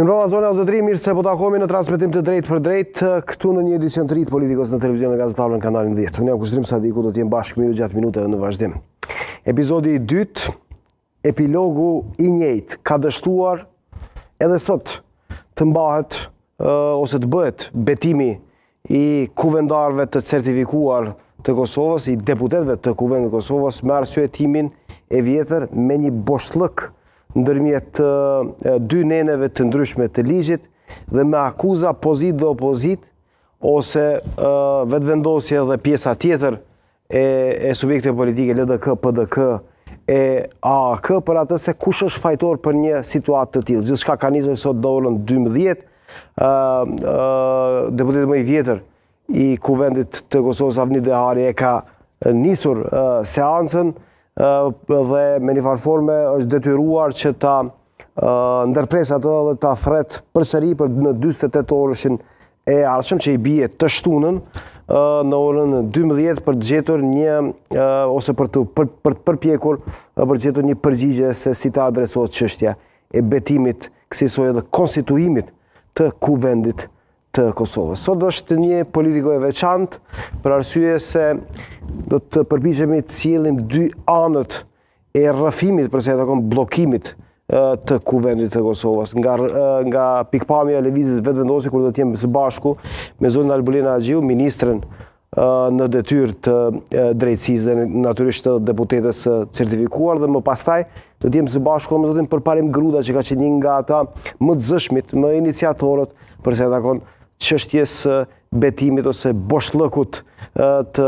Mirëmbrëma zona o zotëri, mirë se po takohemi në transmetim të drejtë për drejtë këtu në një edicion të ri të Politikos në televizion e gazetarëve në kanalin 10. Unë jam Kushtrim Sadiku, do të jem bashkë me ju gjatë minutave në vazhdim. Epizodi i dytë, epilogu i njëjtë, ka dështuar edhe sot të mbahet ose të bëhet betimi i kuvendarëve të certifikuar të Kosovës, i deputetëve të Kuvendit të Kosovës me arsye timin e vjetër me një boshllëk ndërmjet dy neneve të ndryshme të ligjit dhe me akuza pozit dhe opozit ose vetëvendosje dhe pjesa tjetër e subjekte politike LDK, PDK e AAK për atë se kush është fajtor për një situatë të tillë. Gjithçka ka nisur sot në orën 12, deputeti më i vjetër i Kuvendit të Kosovës Avni Dehari e ka nisur seancën dhe me një farë forme është detyruar që ta ndërpres atë dhe ta thret përsëri për në 48 orëshin e ardhshëm që i bie të shtunën në orën 12 për të gjetur një ose për të përpjekur për të gjetur një përgjigje se si ta adresohet çështja e betimit kësaj edhe konstituimit të Kuvendit të Kosovës. Sot është një politiko e veçantë për arsye se do të përpiqemi të sjellim dy anët e rrëfimit për sa i takon bllokimit të Kuvendit të Kosovës. Nga pikpamja e lëvizjes vetëvendosje kur do të jemi së bashku me zonin Albulina Haxhiu, ministrën në detyrë të drejtësisë dhe natyrisht të deputetës certifikuar dhe më pastaj do të jemi së bashku me zotin Përparim Gruda që ka qenë një nga ata më të zëshmit, më iniciatorët për sa i takon çështjes betimit ose boshllëkut të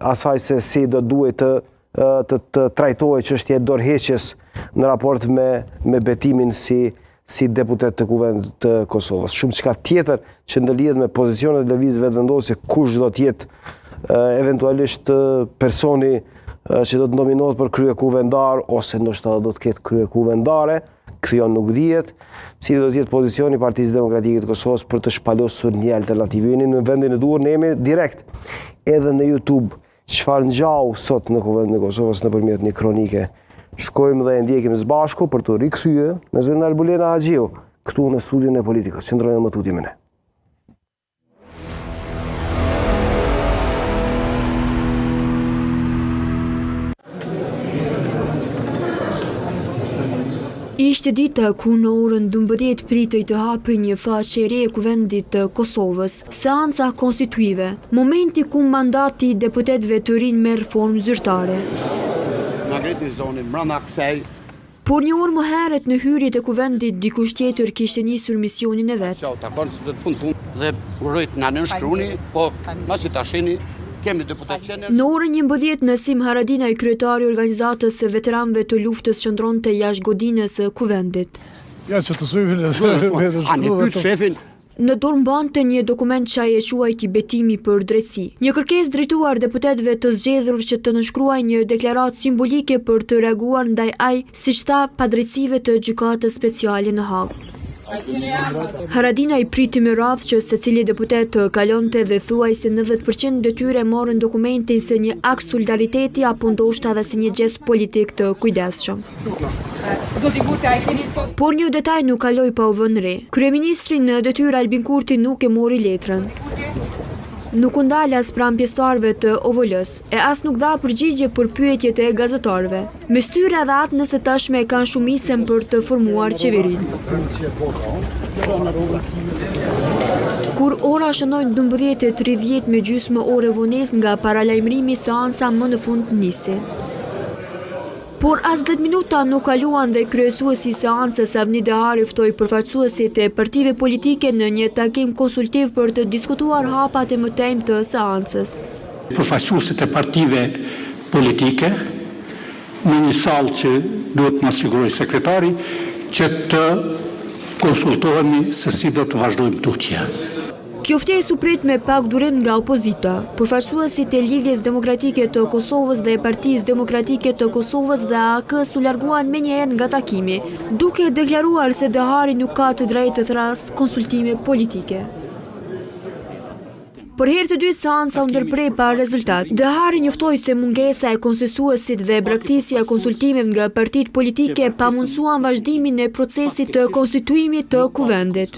asaj se si do duhet të trajtohej çështja e dorëheqjes në raport me betimin si deputet të Kuvendit të Kosovës. Shumë çka tjetër që ndërlihet me pozicionet e lëvizjes vetëvendosje, kush do të jetë eventualisht personi që do të nominohet për kryekuvendar ose ndoshta do të ketë kryekuvendare, kjo nuk dihet, cili do të jetë pozicioni i Partisë Demokratike të Kosovës për të shpalosur një alternativë. Jeni në vendin e duhur, ne jemi direkt edhe në YouTube. Çfarë ngjau sot në Kuvendin e Kosovës nëpërmjet një kronike. Shkojmë dhe e ndjekim së bashku për të rikthyer në zonin Albulina Haxhiu, këtu në studion e Politikos. Qëndrojmë më tutje me ne. Ishte dita ku në orën 12 pritej të hapej një faqe e re e Kuvendit të Kosovës, seanca konstituive, momenti ku mandati i deputetëve të rinj merr formë zyrtare. Por një orë më herët në hyrjet e Kuvendit dikush tjetër kishte nisur misionin e vet. Dhe urojt na nënshkruni, po mos i tashini. Në orën 11 Nasim Haradinaj, kryetari i organizatës së veteranëve të luftës, qëndronte jashtë godinës së Kuvendit. Ja që të sujve shefin. Në dorë mbante një dokument që ai e quajti betimi për drejtësi. Një kërkesë drejtuar deputetëve të zgjedhur që të nënshkruajnë një deklaratë simbolike për të reaguar ndaj ai, siç tha, padrejtësive të gjykatës speciale në Hagë. Haradinaj priti me radhë që secili deputet të kalonte dhe thuajse 90% detyre morën dokumentin se një akt solidariteti apo ndoshta edhe si një gest politik të kujdesshëm. Por një detaj nuk kaloi pa u vënë re. Kryeministri në detyrë Albin Kurti nuk e mori letrën. Nuk u ndal as pranë pjesëtarëve të OVL-s e as nuk dha përgjigje për pyetjet e gazetarëve. Me styre edhe atë nëse tashme kanë shumicën për të formuar qeverinë. Kur ora shënojnë 12:30 me gjysmë orë vonesë nga paralajmërimi, seanca më në fund nisi. Por as 10 minuta nuk kaluan dhe kryesuesi i seancës Avni Dehari ftoi përfaqësuesit e partive politike në një takim konsultiv për të diskutuar hapat e mëtejmë të seancës. Përfaqësuesit e partive politike në një sallë që duhet të na sigurojë sekretari që të konsultohemi se si do të vazhdojmë tutje. Kjo ftesë u prit me pak durim nga opozita. Përfaqësuesit e Lidhjes Demokratike të Kosovës dhe Partisë Demokratike të Kosovës dhe AAK-s u larguan menjëherë nga takimi, duke deklaruar se Dehari nuk ka të drejtë të thrasë konsultime politike. Për herë të dytë seanca u ndërprej pa rezultat. Dehari njoftoi se mungesa e konsensuesit dhe braktisja e konsultimeve nga partitë politike pamundsuan vazhdimin e procesit të konstituimit të kuvendit.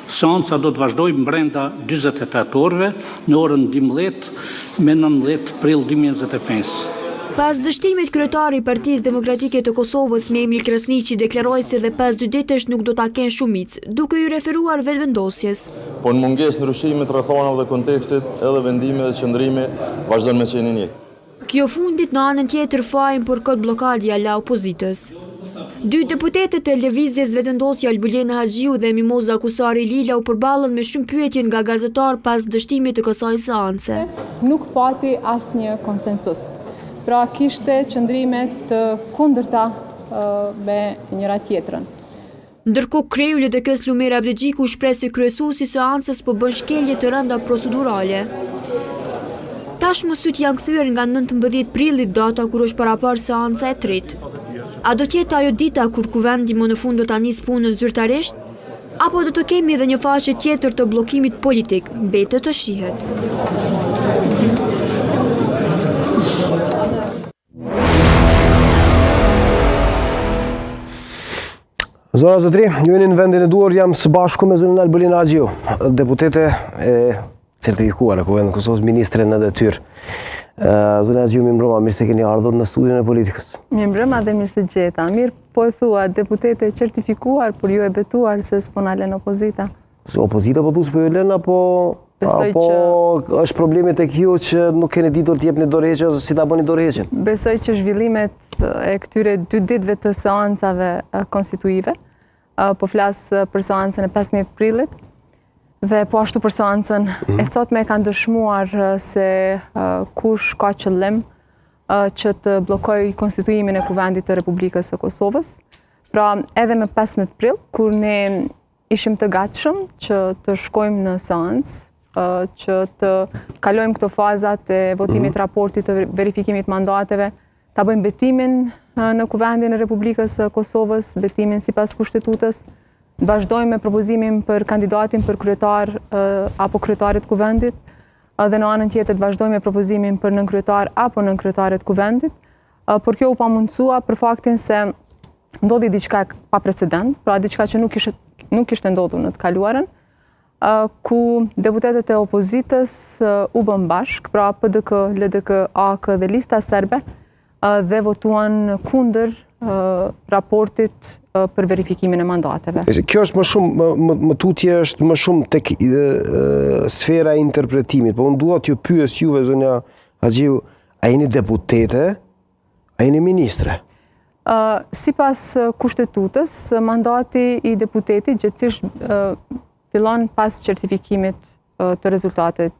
Seanca do të vazhdojë brenda 48 orëve në orën 12 me 19 prill 2025. Pas dështimit, kryetari i Partisë Demokratike të Kosovës, Memil Krasniqi, deklaroi se dhe pas 2 ditësh nuk do ta kenë shumicë, duke ju referuar vetëvendosjes. Po në mungesë ndryshimit, rrethonave dhe kontekstit, edhe vendimi dhe qëndrimi vazhdon me qenë një. Kjo fundit në anën tjetër fajin për kod blokadja la opozitës. 2 deputetët e lëvizjes vetëvendosja Albulena Haxhiu dhe Mimoza Kusari Lila u përballën me shumë pyetje nga gazetar pas dështimit të kësaj seance. Nuk pati asnjë konsensus. Pra kishte qëndrime të kundërta me njëra tjetrën. Ndërkohë kreu LDK-s Lumera Abdexhiku shpreh se kryesuesi i seancës po bën shkelje të rënda procedurale. Tashmë syt janë kthyer nga 19 prilli, data kur është paraparë seanca e tretë. A do tjetë ajo dita kur kuvendi më në fund do ta nisë punën zyrtarisht? Apo do të kemi edhe një faqe tjetër të bllokimit politik? Mbetet të shihet. Zona zotri, ju jeni në vendin e duar, jam së bashku me zonën Albulena Haxhiu, deputete e certifikuar e Kuvendit të Kosovës, ministre në detyrë. Zona Haxhiu, mirë mbrëma, mirë se keni ardhur në studion e politikës. Mirë mbrëma dhe mirë se gjeta. Mirë po e thua, deputete certifikuar, por ju e betuar se s'po na lën opozita. Opozita po thosë po ju lën, apo është problemi tek ju që nuk keni ditur të jepni dorëheqje ose si ta bëni dorëheqjen? Besoj që zhvillimet e këtyre 2 ditëve të seancave konstituive, po flas për seancën e 15 prillit, dhe po ashtu për seancën e sotme kanë dëshmuar se kush ka qëllim që të bllokojë konstituimin e Kuvendit të Republikës së Kosovës. Pra edhe me 15 prill, kur ne ishim të gatshëm që të shkojmë në seancë, që të kalojmë këto fazat e votimit raportit të verifikimit mandateve, ta bëjmë betimin në Kuvendin e Republikës së Kosovës, betimin sipas kushtetutës, vazhdojmë me propozimin për kandidatin për kryetar apo kryetarit kuvendit, dhe në anën tjetër vazhdojmë me propozimin për nënkryetar apo nënkryetaret kuvendit, por kjo u pamundësua për faktin se ndodhi diçka pa precedent, pra diçka që nuk kishte ndodhur në të kaluarën, ku deputetët e opozitës u bën bashk, pra PDK, LDK, AK dhe Lista Serbe, dhe votuan kundër raportit për verifikimin e mandateve. Kjo është më shumë, më tutje është më shumë tek sfera e interpretimit, po unë dua t'ju pyes juve, zonja Haxhiu, a jeni deputete, a jeni ministre? Sipas kushtetutës, mandati i deputetit gjithsesi fillon pas certifikimit të rezultateve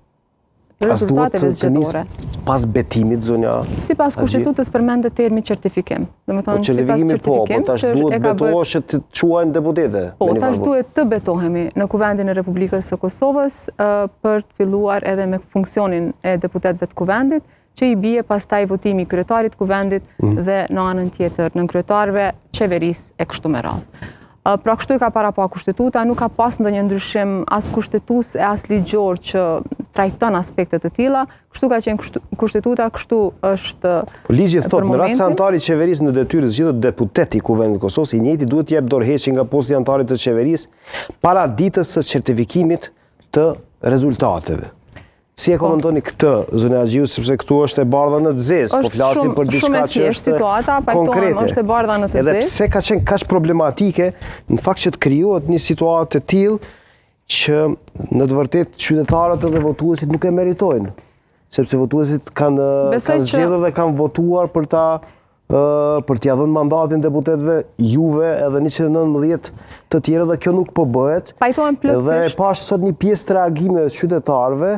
zgjedhore. Pas betimit, zonja? Sipas kushtetutës përmendet termi certifikim. Certifikimi po, po tash duhet betohesh që të quajnë deputete. Po, tash duhet të betohemi në Kuvendin e Republikës së Kosovës për të filluar edhe me funksionin e deputetëve të kuvendit, që i bie pastaj votimi i kryetarit kuvendit dhe në anën tjetër nënkryetarëve, qeverisë e kështu me radhë. Pra kështu i ka para pa kushtetuta, nuk ka pas ndonjë ndryshim as kushtetues e as ligjor që trajton aspekte të tilla, kështu ka qenë kushtetuta, kështu është. Ligji thotë në rast se antari i qeverisë në detyrë zgjidhet deputeti i Kuvendit të Kosovës, i njëjti duhet të jep dorëheqje nga posti i antarit të qeverisë para ditës së certifikimit të rezultateve. Si e komentoni këtë, zonja Haxhiu, sepse këtu është e bardha në të zezë, po flasim për diçka që është konkrete. Është e bardha në të zezë. Edhe pse ka qenë kaq problematike, në fakt që të krijohet një situatë e tillë që në të vërtetë qytetarët edhe votuesit nuk e meritojnë, sepse votuesit kanë zgjedhur dhe kanë votuar për t'ia dhënë mandatin deputetëve juve edhe 119 të tjerë, dhe kjo nuk po bëhet. Pajtohen plotësisht. Dhe pash sot një pjesë të reagimeve të qytetarëve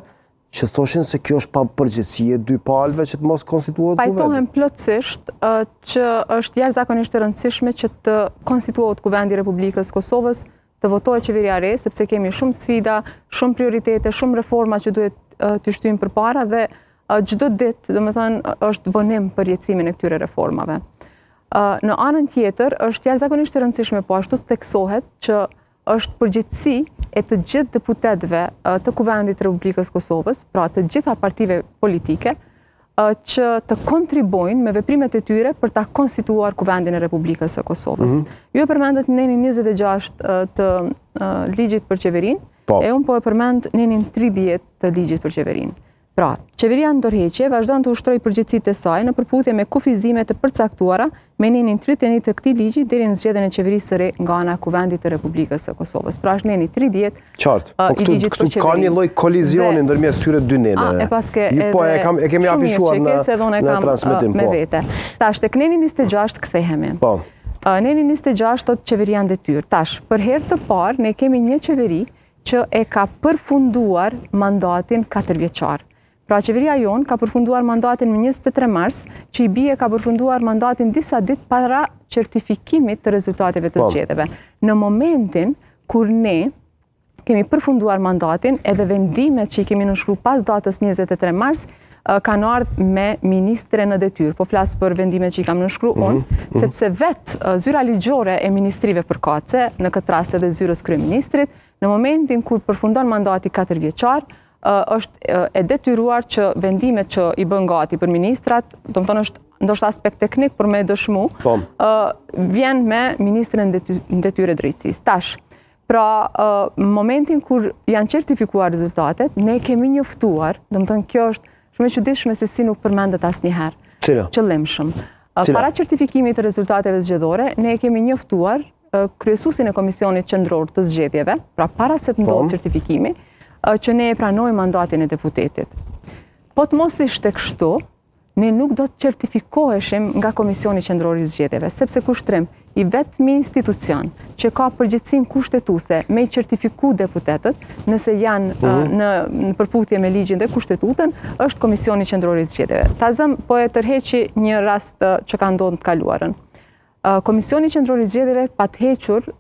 që thoshin se kjo është pa përgjegjësi e 2 palëve që të mos konstituohet kuvendi. Pajtohen plotësisht që është jashtëzakonisht e rëndësishme që të konstituohet Kuvendi i Republikës Kosovës, të votohet qeveria re, sepse kemi shumë sfida, shumë prioritete, shumë reforma që duhet të shtyjmë përpara, dhe çdo ditë, domethënë, është vonim për jetësimin e këtyre reformave. Në anën tjetër, është jashtëzakonisht e rëndësishme po ashtu të theksohet që është përgjegjësi e të gjithë deputetëve të Kuvendit të Republikës Kosovës, pra të gjitha partive politike, që të kontribojnë me veprimet e tyre për ta konstituar Kuvendin e Republikës së Kosovës. Ju e përmendet nenin 26 të ligjit për qeverinë, e unë po e përmend nenin 30 të ligjit për qeverinë. Pra, qeveria ndërheqje vazhdon të ushtrojë përgjegjësitë e saj në përputhje me kufizime të përcaktuara me nenin 31 të këtij ligji deri në zgjedhjen e qeverisë së re nga ana e Kuvendit të Republikës së Kosovës. Pra është neni 30 qartë. i ligjit për qeverinë. Ka një lloj kolizioni ndërmjet këtyre dy neneve. E paske e kemi afishuar në transmetim. Me vete. Tash tek neni 26 kthehemi. Neni 26 thotë qeveria në detyrë. Tash, për herë të parë ne kemi një qeveri që e ka përfunduar mandatin 4 vjeçar. Pra qeveria jonë ka përfunduar mandatin më 23 mars, që i bie ka përfunduar mandatin disa ditë para certifikimit të rezultateve të zgjedhjeve. Në momentin kur ne kemi përfunduar mandatin, edhe vendimet që i kemi nënshkruar pas datës 23 mars, kanë ardhur me ministre në detyrë. Po flas për vendimet që i kam nënshkruar unë, sepse vetë zyra ligjore e ministrive përkatëse, në këtë rast edhe zyrës kryeministrit, në momentin kur përfundon mandati 4 vjeçar, është e detyruar që vendimet që i bën gati për ministrat, do të thonë është ndoshta aspekt teknik për me dëshmu, vjen me ministrin në detyrë drejtësisë. Tash, pra në momentin kur janë certifikuar rezultatet, ne kemi njoftuar, do të thonë kjo është shumë e çuditshme se si nuk përmendet asnjëherë. Qëllimshëm. Para certifikimit të rezultateve zgjedhore, ne kemi njoftuar kryesuesin e Komisionit Qendror të Zgjedhjeve, pra para se të ndodhë certifikimi, që ne e pranojmë mandatin e deputetit. Po të mos ishte kështu, ne nuk do të certifikoheshim nga Komisioni Qendror i Zgjedhjeve, sepse kushtrim i vetmi institucion që ka përgjegjësinë kushtetuese me i certifiku deputetët, nëse janë në përputhje me ligjin dhe kushtetutën, është Komisioni Qendror i Zgjedhjeve. Ta zëm po e tërheqi një rast që ka ndodhur të kaluarën. Komisioni Qendror i Zgjedhjeve pa të hequr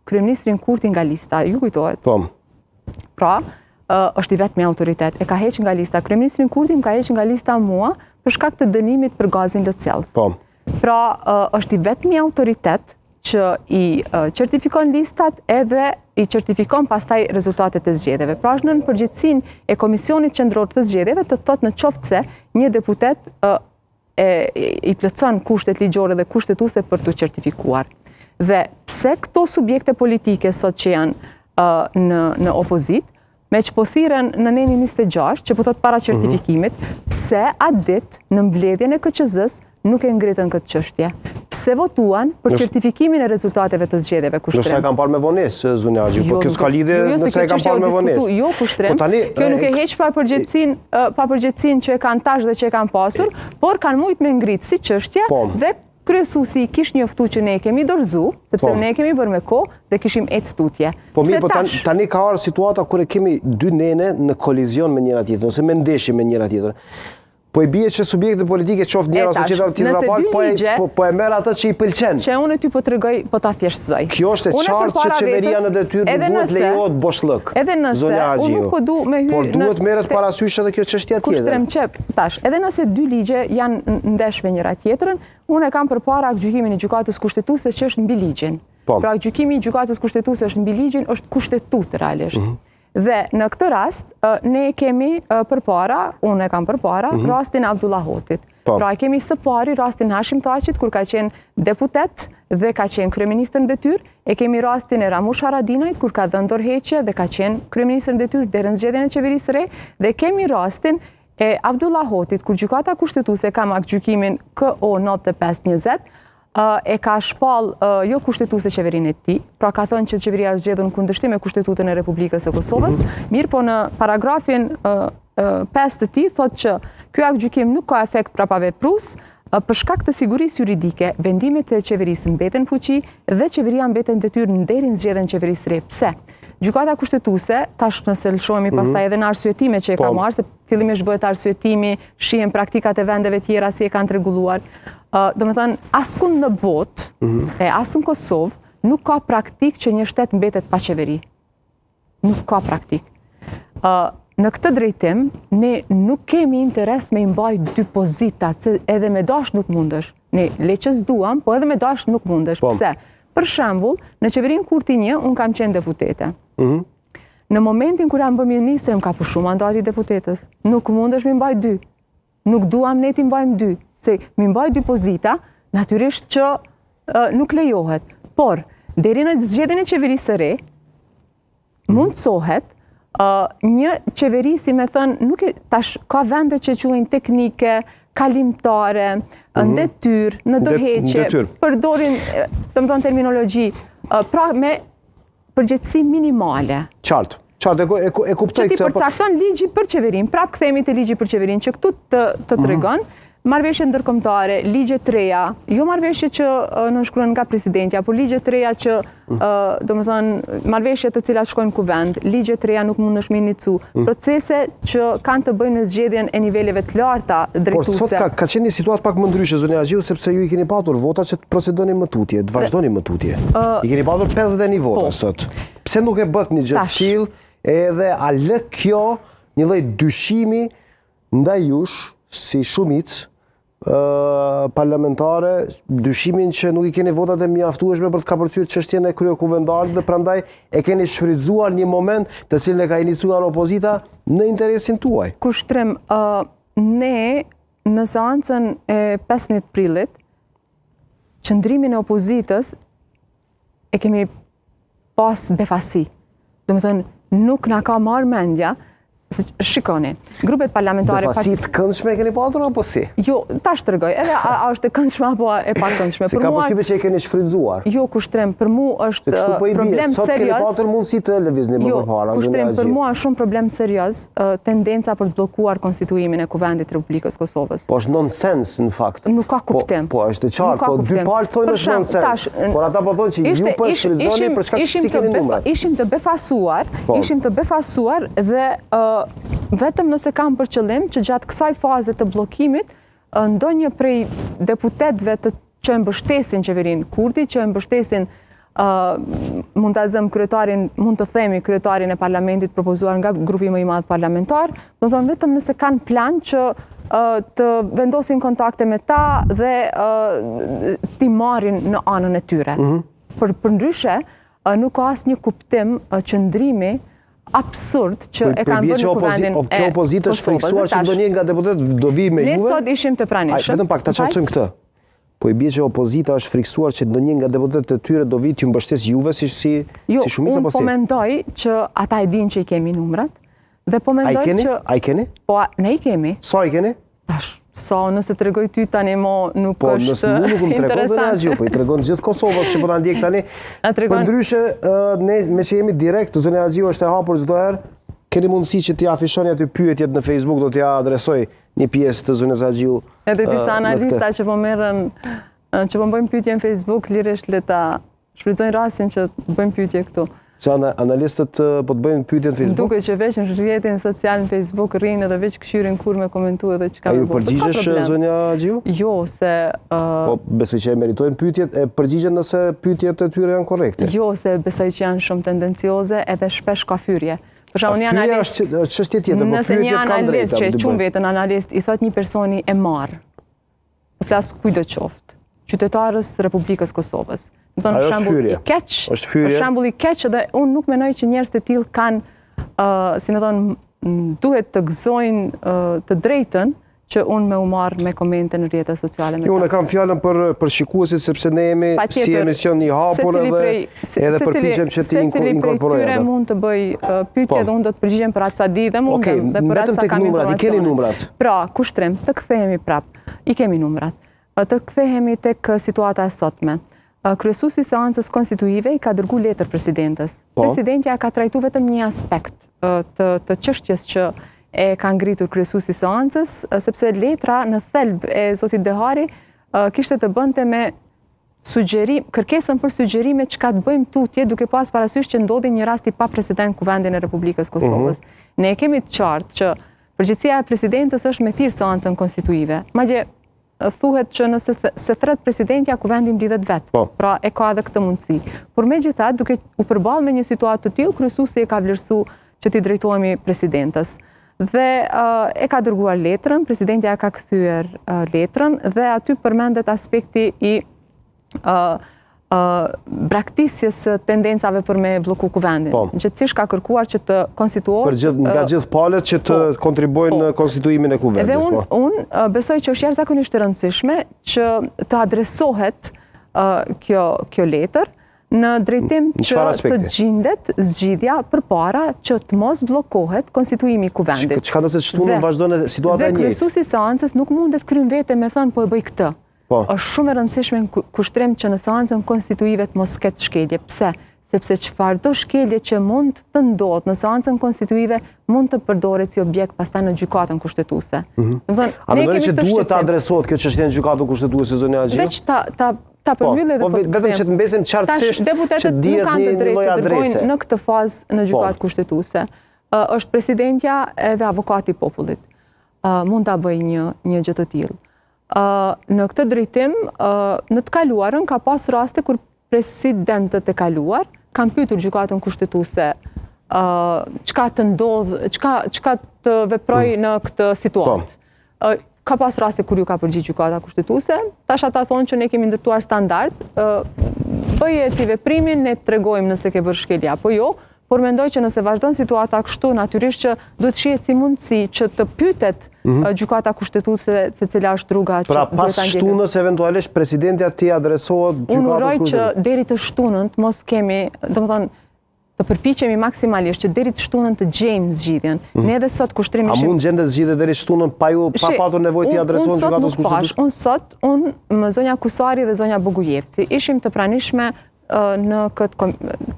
kryeministrin Kurti nga lista, ju kujtohet? Pra, është i vetmi autoritet. E ka heqë nga lista. Kryeministrin Kurti më ka heqë nga lista mua për shkak të dënimit për gazin lëcels. Pra, është i vetmi autoritet që i certifikon listat edhe i certifikon pastaj rezultatet e zgjedhjeve. Pra, është në përgjegjësinë e Komisionit Qendror të Zgjedhjeve të thotë në qoftë se një deputet i plotson kushtet ligjore dhe kushtetuese për të certifikuar. Dhe pse këto subjekte politike sot që janë në opozit, me që po thiren në neni 26, që po thot para certifikimit, pse atë ditë në mbledhjen e KQZ-s nuk e ngritën këtë çështje. Pse votuan për certifikimin e rezultateve të zgjedhjeve kushtrim? Nështë e kam parë me vonesë, zonja Agji, po kjo s'ka lidhje nëse e kam parë me vonesë. Jo kushtrim, kjo nuk e heq pa përgjegjësinë që e kanë tash dhe që e kanë pasur, por kanë mujt me ngritë si çështje dhe kryesuesi i kish njoftu që ne kemi dorëzu, sepse ne kemi bërë me kohë dhe kishim ecë tutje. Po mirë, po tani ka arë situata kur e kemi dy nene në kolizion me njëra tjetër, ose me ndeshje me njëra tjetër. Po i bie që subjekte politike qoftë njëra ose tjetra tjetër po e merr atë që i pëlqen. Që unë ty po tregoj, po ta thjeshtësoj. Kjo është e qartë që qeveria në detyrë nuk duhet lejohet boshllëk. Edhe nëse unë nuk po du me hyrë. Por duhet merret parasysh edhe kjo çështje tjetër. Kushtrim që tash, edhe nëse dy ligje janë ndesh me njëra tjetrën, unë e kam përpara gjykimin e gjykatës kushtetuese që është mbi ligjin. Pra gjykimi i gjykatës kushtetuese është mbi ligjin, është kushtetutë realisht. Dhe në këtë rast, ne kemi përpara, unë e kam përpara, rastin Abdullahotit. Pra kemi së pari rastin Hashim Taqit, kur ka qenë deputet dhe ka qenë kryeministër në detyrë, e kemi rastin e Ramush Haradinajt, kur ka dhënë dorëheqje dhe ka qenë kryeministër në detyrë deri në zgjedhjen e qeverisë së re, dhe kemi rastin e Abdullahotit, kur gjykata kushtetuese ka marrë gjykimin KO 9520, e ka shpall jo kushtetuese qeverinë e tij, pra ka thënë që qeveria është zgjedhur në kundërshtim me Kushtetutën e Republikës së Kosovës, mirë po në paragrafin 5 të tij thotë që ky akt gjykim nuk ka efekt prapaveprues për shkak të sigurisë juridike, vendimet e qeverisë mbeten në fuqi dhe qeveria mbeten në detyrë deri në zgjedhjen e qeverisë së re. Pse? Gjykata kushtetuese, tash nëse lëshohemi pastaj edhe në arsyetimet që e ka marrë, se fillimisht bëhet arsyetimi, shihen praktikat e vendeve tjera si e kanë rregulluar. Do me thënë, askund në botë, e asë në Kosovë, nuk ka praktik që një shtet mbetet pa qeveri. Nuk ka praktik. Në këtë drejtim, ne nuk kemi interes me imbaj dy pozitat, se edhe me dash nuk mundesh. Ne leqës duam, po edhe me dash nuk mundesh. Pse? Për shembull, në qeverinë Kurti 1, unë kam qenë deputete. Në momentin kur jam bë ministre, më ka pushu mandati deputetës. Nuk mundesh mi mbaj 2. Nuk duam ne ti mbajmë 2. Se mi mbaj 2 pozita, natyrisht që nuk lejohet. Por, deri në zgjedhjen e qeverisë së re, mundsohet një qeveri, si me thënë, nuk e tash ka vende që quajnë teknike, kalimtare, ndetyr, në dorëheqje, përdorin, të më thonë terminologji, pra me përgjegjësi minimale. Qartë, e kuptoj këtë. Që ti përcakton ligji për qeverin, prap kthehemi te ligji për qeverin, që këtu të tregon marrëveshje ndërkombëtare, ligje të reja, jo marrëveshje që nënshkruhen nga presidentja, por ligje të reja që, domethënë, marrëveshje të cilat shkojnë kuvend, ligje të reja nuk mundesh me inicu, procese që kanë të bëjnë në zgjedhjen e niveleve të larta drejtuese. Por sot ka qenë një situatë pak më ndryshe, zonja Agjiu, sepse ju i keni patur vota që të procedoni më tutje, të vazhdoni më tutje. I keni patur 51 vota sot. Pse nuk e bët një gjë të tillë, edhe a lë kjo një lloj dyshimi ndaj jush si shumicë parlamentare, dyshimin që nuk i keni votat e mjaftueshme për të kapërcyer çështjen e kryekuvendarit dhe prandaj e keni shfrytzuar një moment të cilin e ka iniciuar opozita në interesin tuaj. Kushtrim, ne në seancën e 15 prillit, qëndrimin e opozitës e kemi pas befasi. Domethënë, nuk na ka marrë mendja. Shikoni, grupet parlamentare... Befasi të këndshme e keni patur apo si? Jo, tash të rëgoj, edhe a është e këndshme apo e pa këndshme. Se ka përshtypje që e keni shfrytzuar. Jo, kushtrim, për mu është problem serios... Sot keni patur mundësi të lëvizni më përpara. Jo, kushtrim, për mu është shumë problem serios tendenca për të blokuar konstituimin e Kuvendit Republikës Kosovës. Po është nonsens në fakt. Nuk ka kuptim. Po është e qartë, po dy palë thonë është nonsens. Por ata po thonë që ju po shfrytëzoni për shkak se si keni numrat. Ishim të befasuar dhe vetëm nëse kam për qëllim që gjatë kësaj faze të bllokimit ndonjë prej deputetëve që e mbështesin qeverinë Kurti, që e mbështesin mund ta zëm kryetarin, mund të themi kryetarin e parlamentit propozuar nga grupi më i madh parlamentar, do të thonë vetëm nëse kanë plan që të vendosin kontakte me ta dhe t'i marrin në anën e tyre. Përndryshe, nuk ka asnjë kuptim qëndrimi absurd që e kanë bërë në Kuvendin e Kosovës. Kjo opozitë është friksuar që ndonjë nga deputetët do vi me juve? Ne sot ishim të pranishëm. Vetëm pak ta qartësojmë këtë. Po i bie që opozita është friksuar që ndonjë nga deputetët e tyre do vi t'ju mbështes juve si shumica apo si? Jo, unë po mendoj që ata e dinë që i kemi numrat dhe po mendoj që... A i keni? Po, ne i kemi. Sa i keni? Tash, sa nëse të regoj ty tani mo nuk është interesant. Po, nësë mu nuk më tregon dhe Agjiu, po i tregon gjithë Kosovës që po ta ndjek tani. Për ndryshe, ne me që jemi direkt, zonja Agjiu është e hapur çdo herë, keni mundësi që t'ja afishoni aty pyetjet në Facebook, do t'ja adresoj një pjesë të zonjës Agjiu. Edhe disa analista që po merren, që po bëjmë pyetje në Facebook, lirisht le ta shfrytëzojnë rastin që bëjmë pyetje këtu. Që analistët po të bëjnë pyetje në Facebook? Duke që veç në rrjetin social në Facebook rrinë edhe veç këshyrin kur me komentu edhe që ka me bërë. A ju përgjigjesh, zonja Agjiu? Jo, se... Po besoj që e meritojnë pyetjet, e përgjigjen nëse pyetjet e tyre janë korrekte? Jo, se besoj që janë shumë tendencioze edhe shpesh ka fyrje. Fyrja është çështje tjetër, po pyetjet kanë drejta. Nëse një analist që e qumë vetën analist, i thot një personi e marë, të flasë kujdo qoftë, qytetarës Republikës Kosovës. Ajo është fyrje. Për shembull i keq dhe unë nuk menoj që njerëz të tillë kanë, si më thonë, duhet të gëzojnë të drejtën që unë me u marr me komente në rrjetet sociale. Jo, unë kam fjalën për shikuesit sepse ne jemi si emision i hapur edhe përpiqem që ti inkorporoj. Secili prej tyre mund të bëj pyetje dhe unë do të përgjigjem për atë sa di dhe mundem dhe për atë sa kam informacione. I keni numrat. Pra, kushtrim, të kthehemi prap. I kemi numrat. Të kthehemi tek situata e sotme. Kryesuesi i seancës konstituive i ka dërguar letër presidentes. Presidentja ka trajtuar vetëm një aspekt të çështjes që e ka ngritur kryesuesi i seancës, sepse letra në thelb e zotit Dehari kishte të bënte me kërkesën për sugjerime çka të bëjmë tutje duke pas parasysh që ndodhi një rast i paprecedent Kuvendin e Republikës Kosovës. Ne kemi të qartë që përgjegjësia e presidentes është me thirr seancën konstituive. Madje thuhet që nëse se thret presidentja, Kuvendi mblidhet vetë. Pra e ka edhe këtë mundësi. Por megjithatë, duke u përballë me një situatë të tillë, kryesuesi e ka vlerësuar që t'i drejtohemi presidentes. Dhe e ka dërguar letrën, presidentja ka kthyer letrën dhe aty përmendet aspekti i braktisjes së tendencave për me bloku kuvendin. Gjithësisht ka kërkuar që të konstituohet... Nga gjithë palët që të kontribojnë në konstituimin e kuvendit. Edhe unë besoj që është jashtëzakonisht e rëndësishme që të adresohet kjo letër në drejtim që të gjendet zgjidhja përpara që të mos bllokohet konstituimi i kuvendit. Çka nëse shtunën vazhdon situata e njëjtë? Dhe kryesuesi i seancës nuk mundet kryen vete me thënë po e bëj këtë. Është shumë e rëndësishme në kushtrim që në seancën konstituive të mos ketë shkelje. Pse? Sepse çfarëdo shkelje që mund të ndodhë në seancën konstituive mund të përdoret si objekt pastaj në gjykatën kushtetuese. A mendoni që duhet të adresohet kjo çështje në gjykatën kushtetuese zonja Axhiu? Veç ta përmbyllë dhe vetëm që të mbesim qartësisht që dihet një lloj adrese në këtë fazë në gjykatë kushtetuese. Është presidentja edhe avokati i popullit. Mund ta bëjë një gjë të tillë. Në këtë drejtim, në të kaluarën ka pas raste kur presidentët e kaluar kanë pyetur gjykatën kushtetuese çka të ndodh, çka të veproj në këtë situatë. Ka pas raste kur ju ka përgjigj gjykata kushtetuese, tash ata thonë që ne kemi ndërtuar standard, bëje ti veprimin, ne tregojmë nëse ke bërë shkelje apo jo, por mendoj që nëse vazhdon situata kështu, natyrisht që duhet shihet si mundësi që të pyetet gjykata kushtetuese se cila është rruga që duhet ta ndjekim. Pra pas shtunës eventualisht presidenti atij adresohet gjykatës kushtetuese. Unë uroj që deri të shtunën të mos kemi, domethënë të përpiqemi maksimalisht që deri të shtunën të gjejmë zgjidhjen. Ne edhe sot kushtrimi ishim... A mund gjendet zgjidhje deri shtunën pa patur nevojë të adresohen gjykatës kushtetuese? Unë zonja Kusari dhe zonja Bogujevci ishim të pranishme në këtë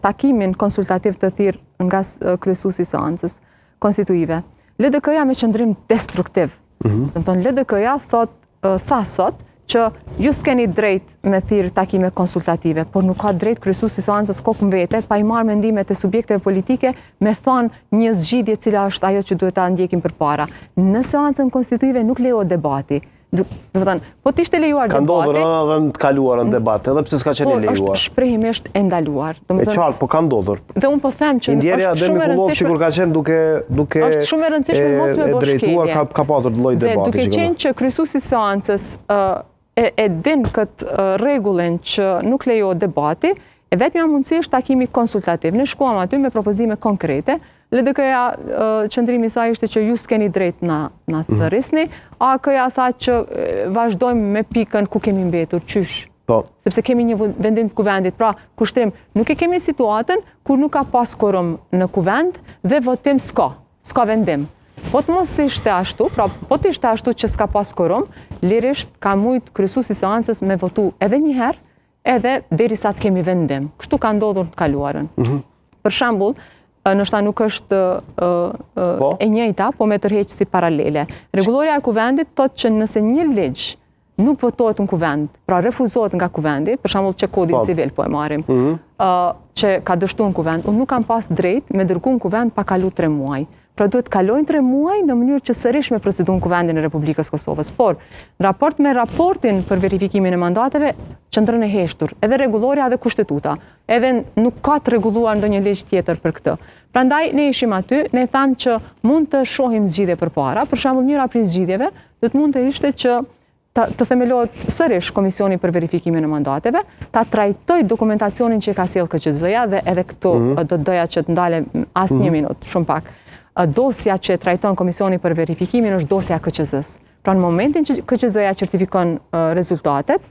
takimin konsultativ të thirrë nga kryesuesi i seancës konstituive. LDK-ja me qëndrim destruktiv. Domethënë LDK-ja tha sot që ju s'keni drejt me thirrë takime konsultative, por nuk ka drejt kryesuesi i seancës kokën vete pa i marrë mendimet e subjekteve politike me thonë një zgjidhje e cila është ajo që duhet ta ndjekim përpara. Në seancën konstituive nuk lejohet debati. Po t'ishte lejuar debati... Ka ndodhur edhe në të kaluarën debat, edhe pse s'ka qenë lejuar. Po është shprehimisht e ndaluar. E qartë, po ka ndodhur. Dhe unë po them që është shumë e rëndësishme... Kur ka qenë duke është shumë e rëndësishme mos me bësh shkelje. Ka patur lloj debati. Dhe duke qenë që kryesuesi i seancës e din këtë rregullin që nuk lejohet debati, e vetmja mundësi është takimi konsultativ. Ne shkuam aty me propozime konkrete. LDK-ja qëndrimi i saj ishte që ju s'keni drejt na thërrisni, AK-ja tha që vazhdojmë me pikën ku kemi mbetur, qysh. Sepse kemi një vendim të kuvendit, pra kushtrim, nuk e kemi situatën kur nuk ka pas quorum në kuvend dhe votim s'ka vendim. Po të mos ishte ashtu, pra po të ishte ashtu që s'ka pas quorum, lirisht ka mujt kryesuesi i seancës me votu edhe një herë, edhe derisa të kemi vendim. Kështu ka ndodhur të kaluarën. Për shembull, nështë nuk është e njëjta, po me tërheqë si paralele. Rregulloria e kuvendit thotë që nëse një ligj nuk votohet në kuvend, pra refuzohet nga kuvendi, për shembull që kodin civil po e marrim, që ka dështuar në kuvend, unë nuk kam pas drejt me dërgu në kuvend pa kalu 3 muaj. Pra duhet kalojnë 3 muaj në mënyrë që sërish me procedu në kuvendin e Republikës Kosovës. Por, në raport me raportin për verifikimin e mandateve, qëndrën e heshtur, edhe rregulloria dhe kushtetuta, edhe nuk ka të rregulluar ndonjë ligj tjetër për këtë. Prandaj, ne ishim aty, ne thamë që mund të shohim zgjidhje përpara, për shembull njëra prej zgjidhjeve, do të mund të ishte që të themelohet sërish Komisioni për verifikimin e mandateve, ta trajtoj dokumentacionin që ka sjell KQZ-ja dhe edhe këtu do doja që të ndalem as 1 minutë, shumë pak. Dosja që trajton Komisioni për verifikimin është dosja KQZ-s. Pra në momentin që KQZ-ja certifikon rezultatet,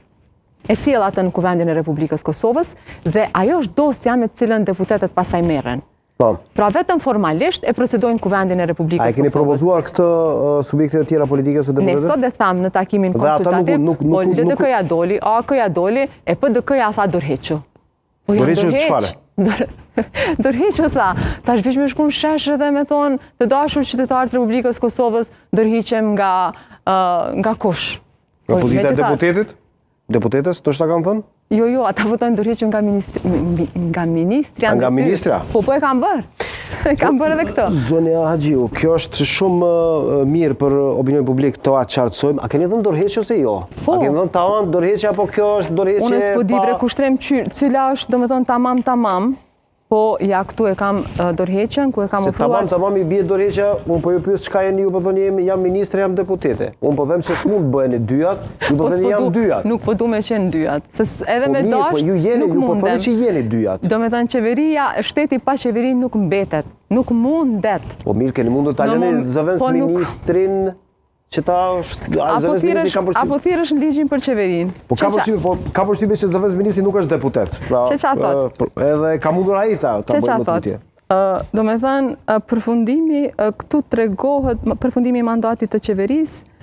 e sjell atë në kuvendin e Republikës Kosovës dhe ajo është dosja me të cilën deputetët pastaj merren. Pra vetëm formalisht e procedojnë kuvendin e Republikës Kosovës. A e keni propozuar këtë subjekte të tjera politike së deputetët? Ne sot e thamë në takimin konsultativ, po LDK-ja doli, AK-ja doli, e PDK-ja tha dorhequ. Dorhequ çfarë? Dorhequ tha, tash vish me shku në shesh edhe me thonë të dashur qytetarët të Republikës Kosovës dorhiqem nga kush. Opozita e deputetit? Deputetës, të shta kanë thënë? Jo, ata votojnë dorhequr nga ministrja. Nga ministrja? Po e kam bërë. E kam bërë edhe këtë. Zonja Axhiu, kjo është shumë mirë për opinion publik të atë qartësojmë. A keni thënë dorheqje ose jo? A keni thënë tamam dorheqje apo kjo është dorheqje pa... Unë s'po di bre kushtrim cila është, domethënë tamam, po ja këtu e kam dorëheqjen, ku e kam ofruar. Se tamam I bie dorëheqja, unë po ju pyes çka jeni ju, po thoni jam ministre, jam deputete. Unë po them se s'mund bëheni dyjat, ju po thoni jam dyjat. Nuk po du me qenë dyjat. Se edhe me Po dasht ju jeni, nuk ju po thoni mundem. që jeni dyjat. Do me thënë qeveria, shteti pa qeveri nuk mbetet. Nuk mundet. Po mirë, keni mundur ta lëni zëvendës ministrin që ta zëvendës ministri ka përshtypjen. Apo thirrësh në ligjin për qeverinë. Po ka përshtypjen që zëvendës ministri nuk është deputet. Që qa thot? Edhe ka mundur ai ta bëjë më tutje. Do me thënë, përfundimi, këtu tregohet, përfundimi I mandatit të qeverisë,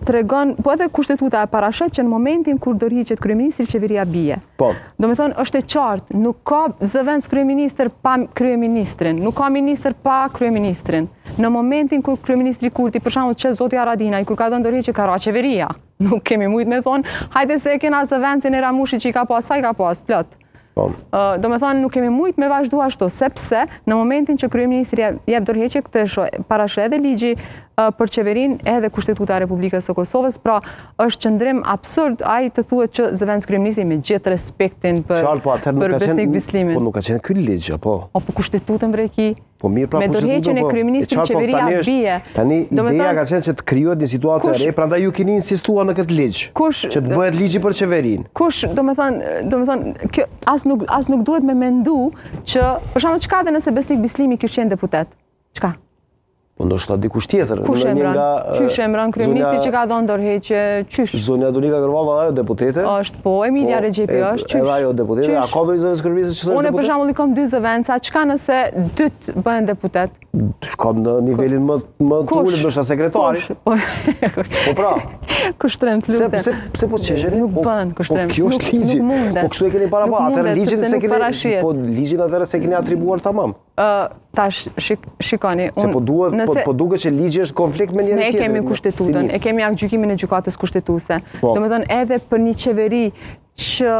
tregon, po edhe kushtetuta e parashet që në momentin kur dorëhiqet kryeministri, qeveria bie. Po. Do me thonë, është e qartë, nuk ka zëvendës kryeministër pa kryeministrin, nuk ka ministër pa kryeministrin. Në momentin kur kryeministri Kurti, për shembull që zoti Haradinaj, kur ka dhënë dorëheqje ka ra qeveria. Nuk kemi mujt me thonë, hajde se e kena zëvendësin e Ramushit që I ka pas, sa I ka pas, plot. Do me thonë, nuk kemi mujt me vazhdu ashtu, sepse në momentin që kryeministri jep dorëheqje, këtë parashet edhe ligji për qeverin edhe Kushtetuta e Republikës së Kosovës, pra është qëndrim absurd ai të thuhet që zëvendës kryeministri me gjithë respektin për Besnik Bislimin. Po nuk ka qenë ky ligj, apo? Po kushtetutën vreki. Po mirë, pra me dorëheqjen e kryeministrit qeveria bie. Tani ideja ka qenë që të krijohet një situatë e re, prandaj ju keni insistuar në këtë ligj. Që të bëhet ligji për qeverinë. Kush, do me thënë, kjo as nuk duhet me mendu që, për shembull, çka dhe nëse Besnik Bislimi kishte qenë deputet? Çka? Po ndoshta dikush tjetër. Kush e mbron kryeministri që ka dhënë dorëheqje? Qysh? Zonja Donika Kërvalla ajo deputete? Është po, Emilia Rexhepi është, qysh? Edhe ajo deputete. A ka ndonjë zëvendës kryeministri që është deputet? Unë për shembull I kam 2 zëvendësa, çka nëse 2 bëhen deputet? Shkon në nivelin më të ulët, ndoshta sekretari. Po pra. Kushtrim të lutem. Pse po çesheni? Nuk bën kushtrim. Po kjo është ligji. Po kështu e keni para pa. Atëherë ligjin se keni, po ligjin atëherë se keni atribuar tamam. Tash shikoni, po duket që ligji është konflikt me njëri tjetrin. Ne kemi kushtetutën, e kemi gjykimin e gjykatës kushtetuese. Domethënë edhe për një qeveri që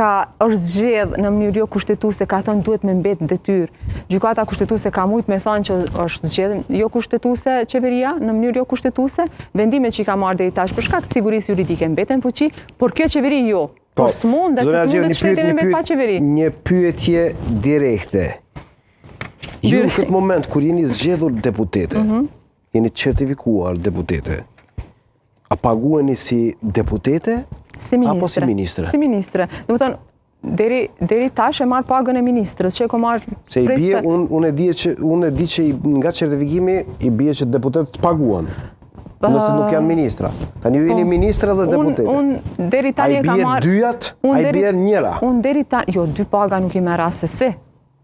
është zgjedh në mënyrë jo kushtetuese, ka thënë duhet me mbet detyrë. Gjykata kushtetuese ka mujt me thënë që është zgjedh jo kushtetuese qeveria në mënyrë jo kushtetuese, vendimet që I ka marrë deri tash për shkak të sigurisë juridike mbeten fuqi, por kjo qeveri jo. Po s'mundet, se s'mundet shteti me mbet pa qeveri. Një pyetje direkte. Ju në këtë moment, kur jeni zgjedhur deputete, jeni certifikuar deputete, a pagueni si deputete, apo si ministre? Si ministre. Do të thonë, deri tash e marr pagën e ministrës, që e ko marr se I bie, unë e di që nga certifikimi I bie që deputetët paguan. Nëse nuk janë ministra. Tani ju jeni ministra dhe deputete. Unë deri tani e ka marr. A I bie dyjat, a I bie njëra? Unë deri tani, jo, 2 paga nuk I merr asesi.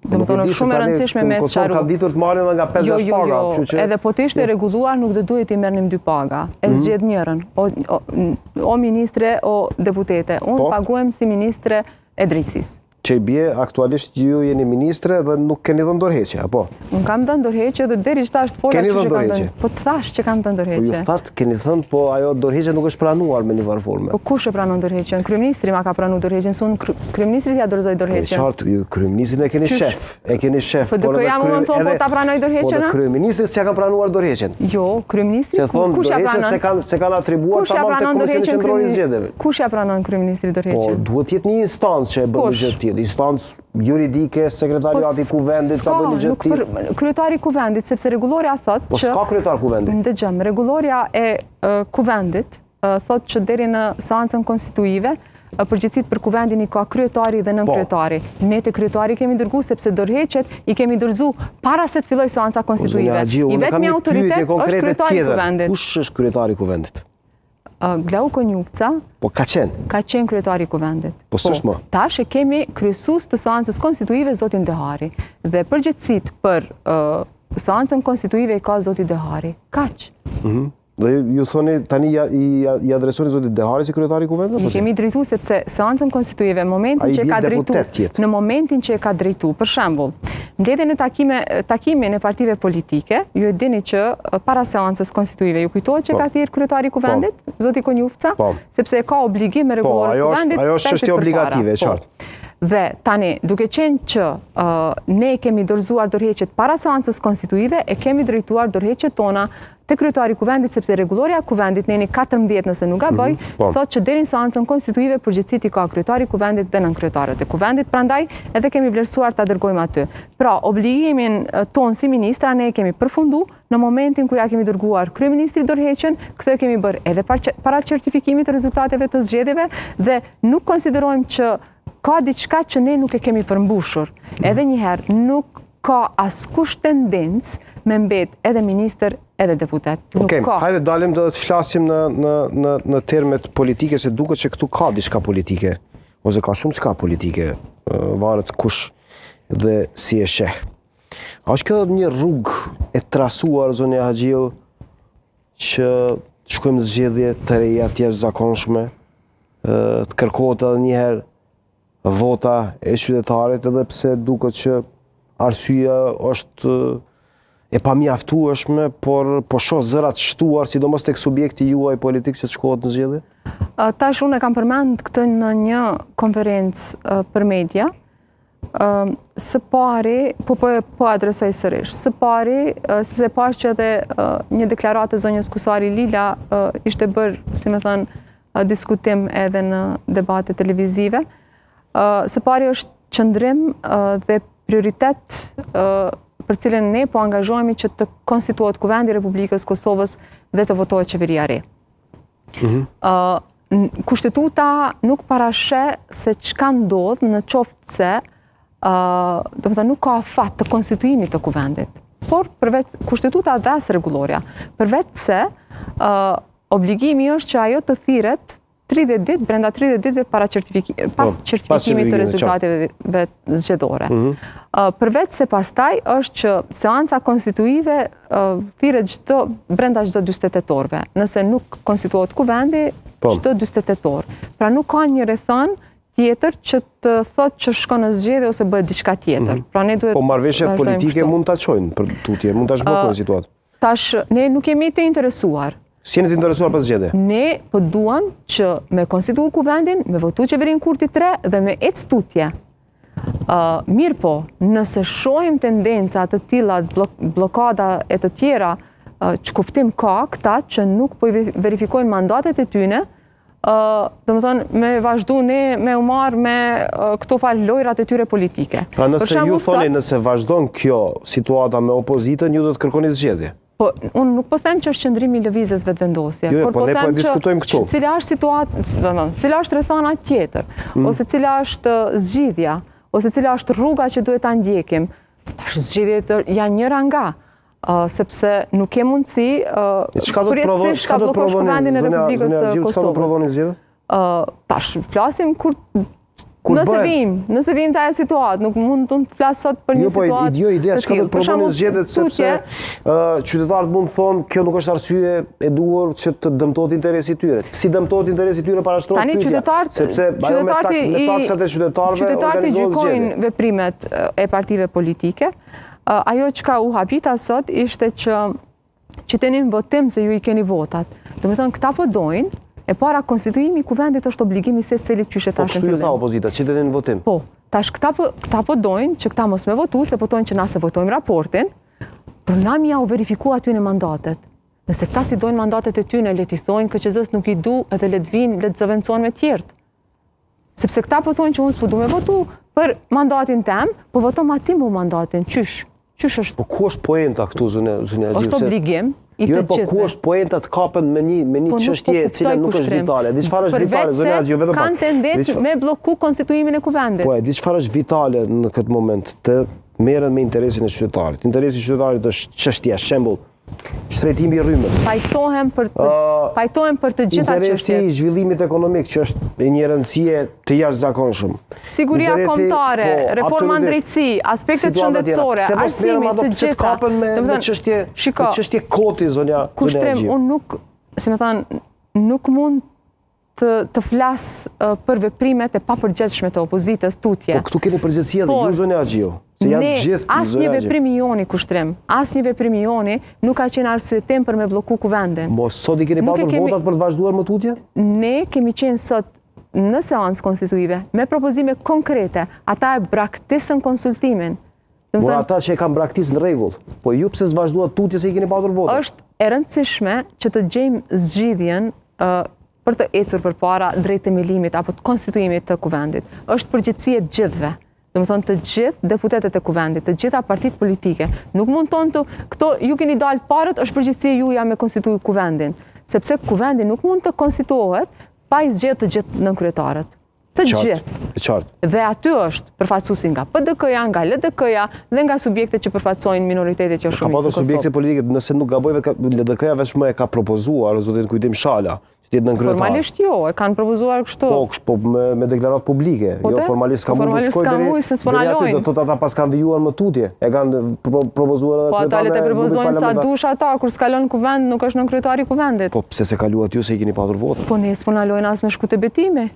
Do të thonë shumë e rëndësishme me Kosovë ka ditur të marrin nga 5-6 paga, kështu që edhe po të ishte rregulluar nuk do duhet I merrnim 2 paga. E zgjedh njërin. O ministre, o deputete. Unë paguhem si ministre e drejtësisë. Që I bie aktualisht ju jeni ministre dhe nuk keni dhënë dorëheqje, apo? Unë kam dhënë dorëheqje dhe deri tash të fola që kam dhënë. Po të thash që kam dhënë dorëheqje. Po ju thatë keni thënë, po ajo dorëheqja nuk është pranuar me një farë forme. Po kush e pranon dorëheqjen? Kryeministri ma ka pranuar dorëheqjen, son kryeministri ja dorëzoi dorëheqjen. Po qartë, ju kryeministrin e keni shef, Po do jam unë thonë po ta pranoj dorëheqjen? Po kryeministri s'ja ka pranuar dorëheqjen. Jo, kryeministri kush ja pranon? Se kanë atribuar tamam te Komisioni Qendror I Zgjedhjeve. Kush ja pranon kryeministri dorëheqjen? Po duhet jetë një instancë që e bën gjë të tillë, instancë juridike, sekretariati kuvendit ka bën gjë të tillë. Kryetari kuvendit, sepse rregulloria thotë që... Po s'ka kryetar kuvendit? Ndëgjëm, rregulloria e kuvendit thotë që deri në seancën konstituive, përgjithësitë për kuvendin I ka kryetari dhe nënkryetari. Ne të kryetari kemi dërguar sepse dorëheqjet I kemi dorëzuar para se të fillojë seanca konstituive. I vetmi autoritet është kryetari kuvendit. Kush është kryetari kuvendit? Glau Konjufca ka qenë kryetari kuvendit. Po s'është më? Tash e kemi kryesues të seancës konstituive zotin Dehari. Dhe përgjithësitë për seancën konstituive I ka zoti Dehari. Kaq. Dhe ju thoni tani I adresoni zotit Dehari si kryetari kuvendit? I kemi drejtuar sepse seancën konstituive në momentin që e ka drejtuar, për shembull, mbledhjen e takimin e partive politike, ju e dini që para seancës konstituive ju kujtohet që ka thirrë kryetari kuvendit, zoti Konjufca, sepse e ka obligim me rregullorin e kuvendit. Ajo është çështje obligative, qartë. Dhe tani, duke qenë që ne kemi dorëzuar dorëheqjet para seancës konstituive, e kemi drejtuar dorëheqjet tona te kryetari i kuvendit, sepse rregulloria e kuvendit neni 14 nëse nuk gaboj, thotë që deri në seancën konstituive përgjegjësitë i ka kryetari i kuvendit dhe nënkryetarët e kuvendit, prandaj edhe kemi vlerësuar ta dërgojmë aty. Pra, obligimin ton si ministra ne kemi përfundu në momentin kur ja kemi dërguar kryeministrit dorëheqjen, këtë kemi bërë edhe para certifikimit të rezultateve të zgjedhjeve dhe nuk konsiderojmë që ka diçka që ne nuk e kemi përmbushur. Edhe njëherë nuk ka askush tendencë me mbet edhe minister edhe deputet. Okej, hajde dalim të flasim në termet politike, se duket që këtu ka diçka politike, ose ka shumë çka politike, varet kush dhe si e sheh. A është kjo një rrugë e trasuar, zone Haxhiu, që të shkojmë zgjedhje të reja të jashtëzakonshme, të kërkohet edhe njëherë vota e qytetarit, edhe pse duket që arsyeja është e pamjaftueshme, por po shoh zërat shtuar, sidomos tek subjekti juaj politik që të shkohet në zgjedhje? Tash unë e kam përmend këtë në një konferencë për media. Së pari, po adresoj sërish. Së pari, sepse pash që edhe një deklaratë e zonjës Kusari Lila ishte bërë, si me thënë, diskutim edhe në debate televizive. Së pari është qëndrim dhe prioritet për cilën ne po angazhohemi që të konstituohet Kuvendi i Republikës Kosovës dhe të votohet qeveria re. Kushtetuta nuk parasheh se çka ndodh në qoftë se nuk ka fat të konstituimit të kuvendit. Por kushtetuta dhe as rregulloria, përveç se obligimi është që ajo të thirret 30 ditë, brenda 30 ditëve pas certifikimit të rezultateve zgjedhore. Përveç se pastaj është që seanca konstituive thirret brenda çdo 48 orëve. Nëse nuk konstituohet kuvendi, çdo 48 orë. Pra nuk ka një rrethon tjetër që të thotë që shkon në zgjedhje ose bëhet diçka tjetër. Pra ne duhet. Po marrëveshjet politike mund ta çojnë për tutje, mund ta zhbllokojnë situatë. Tash ne nuk jemi të interesuar. Si jeni të interesuar për zgjedhje? Ne po duam që me konstituu kuvendin, me votu qeverinë Kurti 3 dhe me ecë tutje. Mirë po, nëse shohim tendenca të tilla, blokada e të tjera, që kuptim ka këta që nuk po i verifikojnë mandatet e tyne, domethënë me vazhdu ne me u marr me këto fal lojrat e tyre politike. Pra nëse ju thoni nëse vazhdon kjo situata me opozitën, ju do të kërkoni zgjedhje. Po, unë nuk po them që është qëndrimi i lëvizjes vetëvendosje. Jo, po ne po diskutojmë këtu. Cila është cila është rrethana tjetër, ose cila është zgjidhja, ose cila është rruga që duhet ta ndjekim. Tash zgjidhjet janë njëra nga, sepse nuk ke mundësi përjetësisht ta bllokosh kuvendin e Republikës së Kosovës. Çka do provoni zgjedhje? Tash flasim Nëse vim të ajo situatë, nuk mund të flas sot për një situatë. Jo, ideja çka do të provoni zgjedhjet, sepse qytetarët mund të thonë kjo nuk është arsye e duhur që të dëmtohet interesi i tyre. Si dëmtohet interesi i tyre parashtrohet pyetja. Sepse me taksat e qytetarëve qytetarët gjykojnë veprimet e partive politike. Ajo çka u habita sot ishte që qitenin votim se ju i keni votat. Domethënë këta po dojnë. E para konstituimi i kuvendit është obligimi se cilit qyshe tash në fillim. Po kështu ju tha opozita, qitenin në votim. Po, tash këta po dojnë që këta mos me votu, se po dojnë që na se votojmë raportin, për na mja u verifiku aty në mandatet. Nëse këta si dojnë mandatet e tyne, le t'i thojnë KQZ-s nuk i du edhe le t'vin, le t'zëvendëson me tjertë. Sepse këta po thonë që unë s'po du me votu për mandatin tem, po voto ma ti mu mandatin, qysh është? Po ku është poenta këtu, zone Haxhiu? Është obligim. Jo, po ku është poenta të kapen me një çështje e cila nuk është vitale? Di çfarë është vitale, zone Haxhiu, vetëm kanë tendencë me blloku konstituimin e kuvendit. Po, di çfarë është vitale në këtë moment, të merren me interesin e qytetarit. Interesi i qytetarit është çështja, shembull, shtrejtimi i rrymës. Pajtohem për të gjitha çështjet. Interesi i zhvillimit ekonomik, që është një rëndësie të jashtëzakonshme. Siguria kombëtare, reforma në drejtësi, aspektet shëndetësore, arsimi, të gjitha. Kapen me çështje koti, zonja Kushtrim, unë nuk, si më thënë, nuk mund të flas për veprimet e papërgjithshme të opozitës tutje. Po këtu keni përgjithësi edhe ju, zone Haxhiu. Asnjë veprim i joni kushtrim, asnjë veprim i joni nuk ka qenë arsyetim për me blloku kuvendin. Mos sot i keni patur votat për të vazhduar më tutje? Ne kemi qenë sot në seancë konstituive, me propozime konkrete, ata e braktisën konsultimin. Por ata që e kanë braktisë në rregull, po ju pse s'vazhduat tutje se I keni patur votën? Është e rëndësishme që të gjejmë zgjidhjen për të ecur përpara drejt themelimit apo të konstituimit të kuvendit. Është përgjegjësi e gjithëve. Domethënë të gjithë deputetët e kuvendit, të gjitha partitë politike. Nuk mund tonë të këto ju keni dalë parët, është përgjegjësia juaja me konstitui kuvendin, sepse kuvendi nuk mund të konstituohet pa I zgjedhë të gjithë nënkryetarët. Të gjithë. Dhe aty është përfaqësuesi nga PDK-ja, nga LDK-ja dhe nga subjektet që përfaqësojnë minoritetet jo shumicë në Kosovë. Ka subjekte politike, nëse nuk gabojve, LDK-ja vetëm e ka propozuar zotin Kujtim Shala, që tjetë nënkryetar. Formalisht jo, e kanë propozuar kështu. Po me deklarat publike, jo formalisht ka mund të shkojnë deri aty, do të ata pas kanë vijuar më tutje, e kanë propozuar Po ata le të propozojnë sa dush ata, kur s'kalon kuvend, nuk është nënkryetari kuvendit. Po pse se kaluat ju se I keni patur votën? Po ne s'po na lojnë as me shku të betimi.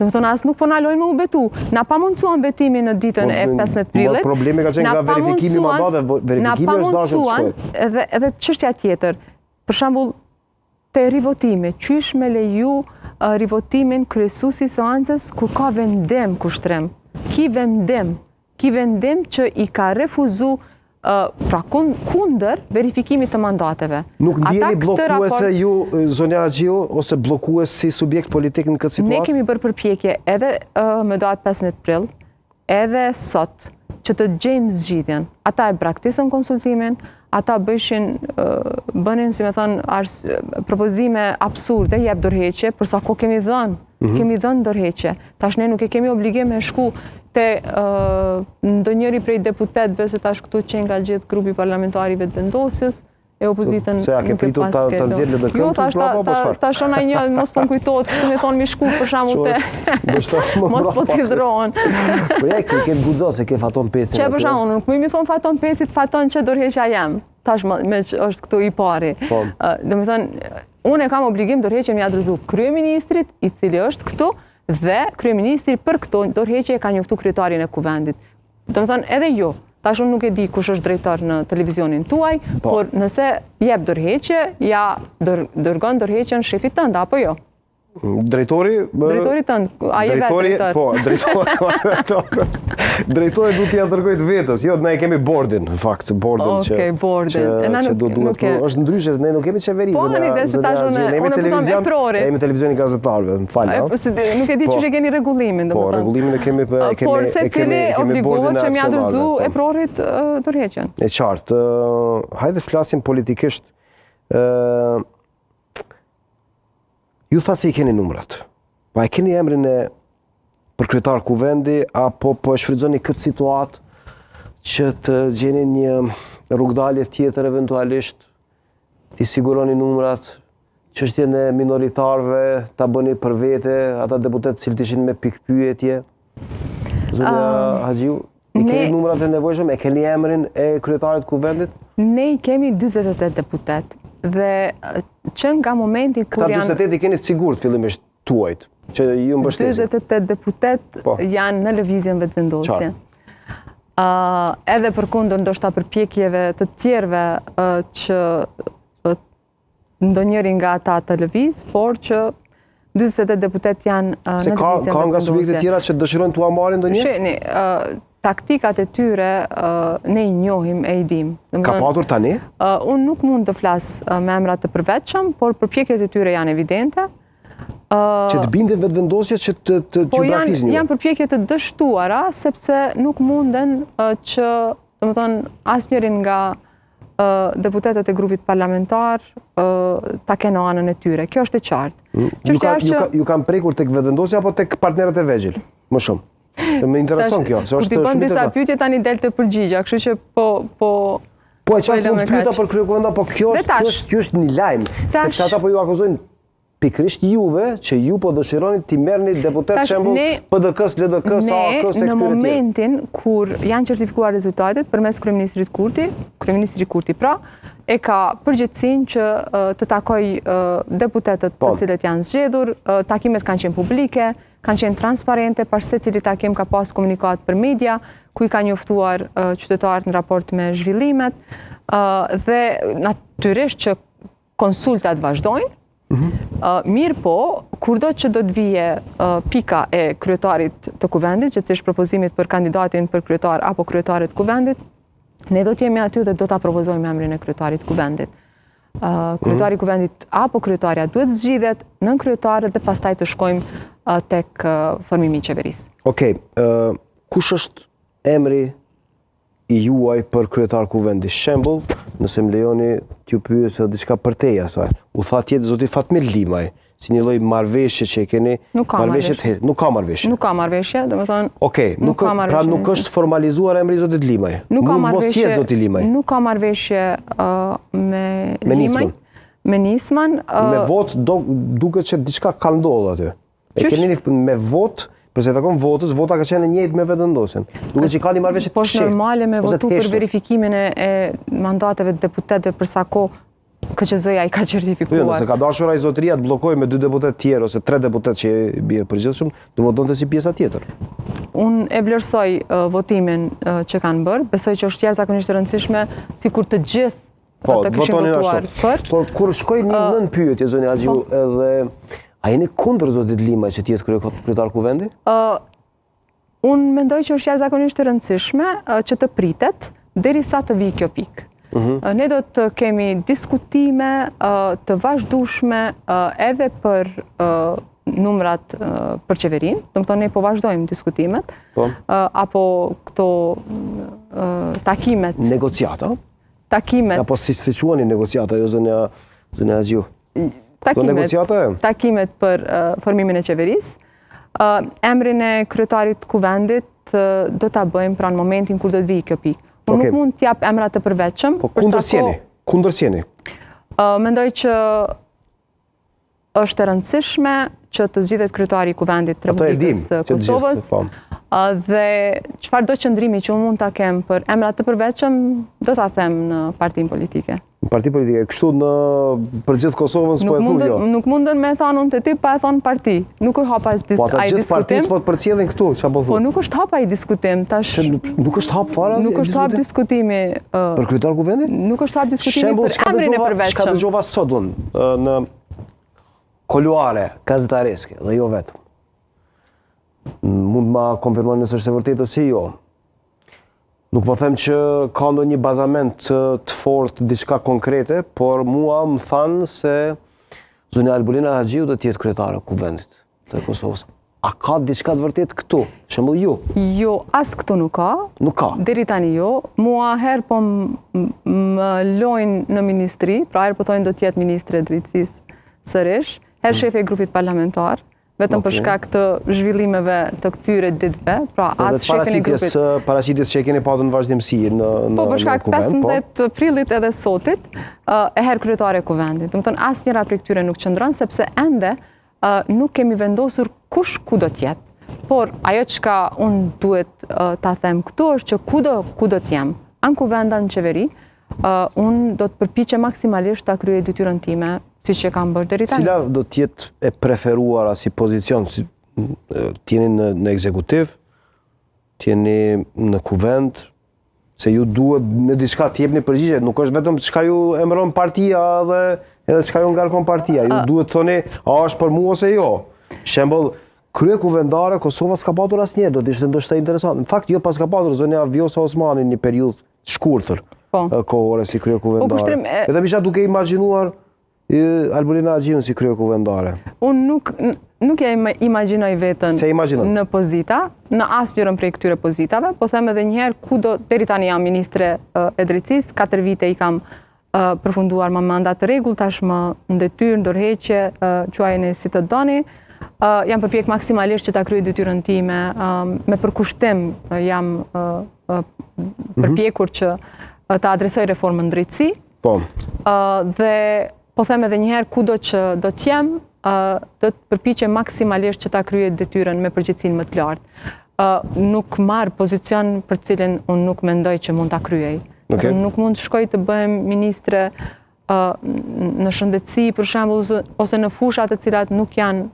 Domethënë as nuk po na lojnë me u betu. Na pamundsuan betimin në ditën e 15 prillit. Problemi ka qenë nga verifikimi I mandateve, verifikimi është dashur të shkojë. Edhe çështja tjetër. Për shembull, te rivotimi, qysh me leju rivotimin kryesuesi I seancës kur ka vendim kushtrim. Ki vendim që I ka refuzu pra kundër verifikimit të mandateve. Nuk ndjeni blokuese ju, zonja Agjiu, ose blokues si subjekt politik në këtë situatë? Ne kemi bërë përpjekje edhe me datë 15 prill, edhe sot, që të gjejmë zgjidhjen. Ata e braktisën konsultimin, ata bënin, si me thënë, propozime absurde, jep dorëheqje, përsa ko kemi dhënë dorëheqje. Tash ne nuk e kemi obligim me shku te ndonjëri prej deputetëve, se tash këtu qenë nga gjithë grupi parlamentarive të vendosjes, e opozitën se a ke pritur ta nxjerrë LDK-n? Jo, tash ona një mos po kujtohet, kështu me thonë mi shku për shembull te mos po t'i dhrohen. Po ja ke guxo se ke Faton Pecin. Çe për shembull, nuk më thon Faton Pecit, Faton që dorëheqja jam. Tash me është këtu I pari. Domethënë, unë kam obligim dorëheqjen mi adresu kryeministrit, I cili është këtu, dhe kryeministri për këto dorëheqje ka njoftu kryetarin e kuvendit. Domethënë edhe ju. Tash unë nuk e di kush është drejtor në televizionin tuaj, por nëse jep dorëheqje, ja dërgon dorëheqjen shefit tënd apo jo? Drejtori tënd, a je vetë drejtor? Po, drejtori du t'ja dërgojt vetës, jo, ne kemi bordin, në fakt, bordin që duhet, është ndryshe, ne nuk kemi qeveri, ne kemi televizionin gazetarve, në falja. Nuk e di që që keni regullimin, po, regullimin e kemi bordin por se cili obligohet që mi adrëzu e prorit dorëheqjen. E qartë, hajde flasim politikisht, ju tha se I keni numrat, pa e keni emrin e përkryetar kuvendi, apo po e shfrytëzoni këtë situatë që të gjeni një rrugdalje tjetër eventualisht, t'i siguroni numrat, çështjen e minoritarëve, ta bëni për vete, ata deputet cilët ishin me pikpyetje. Zonja Agjiu, I keni numrat e nevojshëm, e keni emrin e kryetarit kuvendit? Ne I kemi 48 deputet. Dhe që nga momenti kur janë... Këta 28 I keni të sigurt fillimisht tuajt, që ju mbështesin. 28 deputet janë në lëvizjen vetëvendosje. Edhe përkundër ndoshta përpjekjeve të tjerëve që ndonjëri nga ata të lëviz, por që 48 deputet janë në lëvizjen vetëvendosje. Ka nga subjekte tjera që dëshirojnë t'u marrin ndonjë? Sheni, taktikat e tyre ne I njohim e I dim. Ka patur tani? Unë nuk mund të flas me emra të përveçshëm, por përpjekjet e tyre janë evidente. Që të bindin vetëvendosje që t'ju braktisin ju? Po janë përpjekje të dështuara, sepse nuk munden që, domethënë, asnjërin nga deputetët e grupit parlamentar ta kenë anën e tyre. Kjo është e qartë. Ju kanë prekur tek vetëvendosja apo tek partnerët e vegjël? Më shumë. Më intereson kjo. Kur t'i bën disa pyetje tani del të përgjigja, kështu që po e çfarë mund pyeta për kryekuvenda, po kjo është një lajm, sepse ata po ju akuzojnë pikërisht juve që ju po dëshironi t'i merrni deputet shembull PDK-s, LDK-s, AK-s e në momentin kur janë certifikuar rezultatet përmes kryeministri Kurti pra e ka përgjegjësinë që të takoj deputetët të cilët janë zgjedhur, takimet kanë qenë publike, kanë qenë transparente, pas secili takim ka pas komunikat për media, ku I ka njoftuar qytetarët në raport me zhvillimet, dhe natyrisht që konsultat vazhdojnë, Mirë po, kurdo që do të vije pika e kryetarit të kuvendit, që është propozimit për kandidatin për kryetar apo kryetarit kuvendit, ne do t'jemi aty dhe do t'a propozojmë emrin e kryetarit kuvendit. Kryetari kuvendit apo kryetaria duhet zgjidhet nën kryetarët dhe pastaj të shkojmë tek formimi i qeverisë. Okej, kush është emri i juaj për kryetar kuvendi? Shembull, nëse më lejoni t'ju pyes diçka për teja asaj. U tha tjetë zoti Fatmir Limaj, si një lloj marrëveshje që e keni. Nuk ka marrëveshje. Nuk ka marrëveshje. Nuk ka marrëveshje, domethënë. Okej, pra nuk është formalizuar emri i zotit Limaj. Nuk ka Mos jetë zoti Limaj. Nuk ka marrëveshje me Limaj. Me Nisman. Me vot duket që diçka ka ndodhur aty. E keni me vot. Përse takon votës, vota ka qenë e njëjtë me vetëndosjen. Duket që ka një marrëveshje të fshehtë. Po normale me votu për verifikimin e mandateve të deputetëve për sa kohë KQZ-ja i ka certifikuar. Jo, nëse ka dashur ai zotëria të bllokojë me 2 deputet tjerë ose 3 deputet që bie përgjithshëm, do votonte si pjesa tjetër. Unë e vlerësoj votimin që kanë bërë, besoj që është jashtëzakonisht e rëndësishme sikur të gjithë të kishin votuar për. Por kur shkoi një nën pyetje zoni Axhiu, edhe a jeni kundër zotit Limaj që t'jetë kryetar kuvendi? Unë mendoj që është jashtëzakonisht e rëndësishme që të pritet derisa të vijë kjo pikë. Ne do të kemi diskutime të vazhdueshme edhe për numrat për qeverinë, domethënë ne po vazhdojmë diskutimet, apo këto takimet. Negociata? Takimet. Apo si quani negociata, jo zonja Axhiu? Takimet për formimin e qeverisë. Emrin e kryetarit kuvendit do ta bëjmë pra në momentin kur do të vijë kjo pikë. Unë nuk mund t'jap emra të përveçëm. Po kundër sjeni? Mendoj që është e rëndësishme që të zgjidhet kryetari i kuvendit të Republikës së Kosovës. Dhe çfarë do qëndrimi që unë mund ta kem për emra të përveçëm, do ta them në partinë politike. Në parti politike, kështu në për gjithë Kosovën s'po e thunë jo? Nuk mundën me thonë unë të ti, pa e thonë parti. Nuk është hapa i diskutim. Po ata gjithë parti s'po të përcjellin këtu, çfarë po thunë? Po nuk është hapa i diskutim. Nuk është hap fare? Nuk është hap diskutimi. Për kryetar kuvendit? Nuk është hap diskutimi për emrin e përveçëm. Çka dëgjova sot unë në koluare gazetareske dhe jo vetëm. Mund ma konfirmoni nëse është e vërtetë ose jo. Nuk po them që ka ndonjë bazament të fortë diçka konkrete, por mua më thanë se zonja Albulina Axhiu do të jetë kryetare e kuvendit të Kosovës. A ka diçka të vërtetë këtu? Shembull ju? Jo, as këtu nuk ka. Nuk ka. Deri tani jo. Mua herë po më lojnë në ministri, pra herë po thonë do të jetë ministre e drejtësisë sërish, herë shefi e grupit parlamentar. Vetëm për shkak të zhvillimeve të këtyre ditëve, pra as shefin e grupit. Paraqitjes që e keni patur në vazhdimsi në kuvend. Po për shkak 15 prillit edhe sotit, e herë kryetare e kuvendit. Domethënë asnjëra prej këtyre nuk qëndron sepse ende nuk kemi vendosur kush ku do të jetë. Por ajo çka unë duhet ta them këtu është që ku do të jem, an kuvenda në qeveri, unë do të përpiqem maksimalisht ta kryej detyrën time siç e kam bërë deri tani. Cila do të jetë e preferuara si pozicion? T'jeni në ekzekutiv, t'jeni në kuvend, se ju duhet në diçka t'jepni përgjigje, nuk është vetëm çka ju emëron partia dhe edhe çka ju ngarkon partia. Ju duhet thoni a është për mua ose jo. Shembull, kryekuvendare Kosova s'ka patur asnjëherë, do të ishte ndoshta interesant. Në fakt jo pas ka patur zonja Vjosa Osmani një periudhë shkurtër kohore si kryekuvendare. Vetëm isha duke imagjinuar Albulina Axhiun si kryekuvendare. Unë nuk e imagjinoj veten në pozita, në asnjërin prej këtyre pozitave, po them edhe një herë kudo deri tani jam ministre e drejtësisë, 4 vite i kam përfunduar me mandat të rregull, tashmë në detyrë, ndërheqje, quajeni si të doni. Jam përpjek maksimalisht që ta kryej detyrën time, me përkushtim jam përpjekur që ta adresoj reformën në drejtësi. Po. Dhe po them edhe njëherë kudo që do të jem, do të përpiqem maksimalisht që ta kryej detyrën me përgjegjësinë më të lartë. Nuk marr pozicion për cilin unë nuk mendoj që mund ta kryej. Nuk mund të shkoj të bëhem ministre në shëndetësi për shembull ose në fusha të cilat nuk janë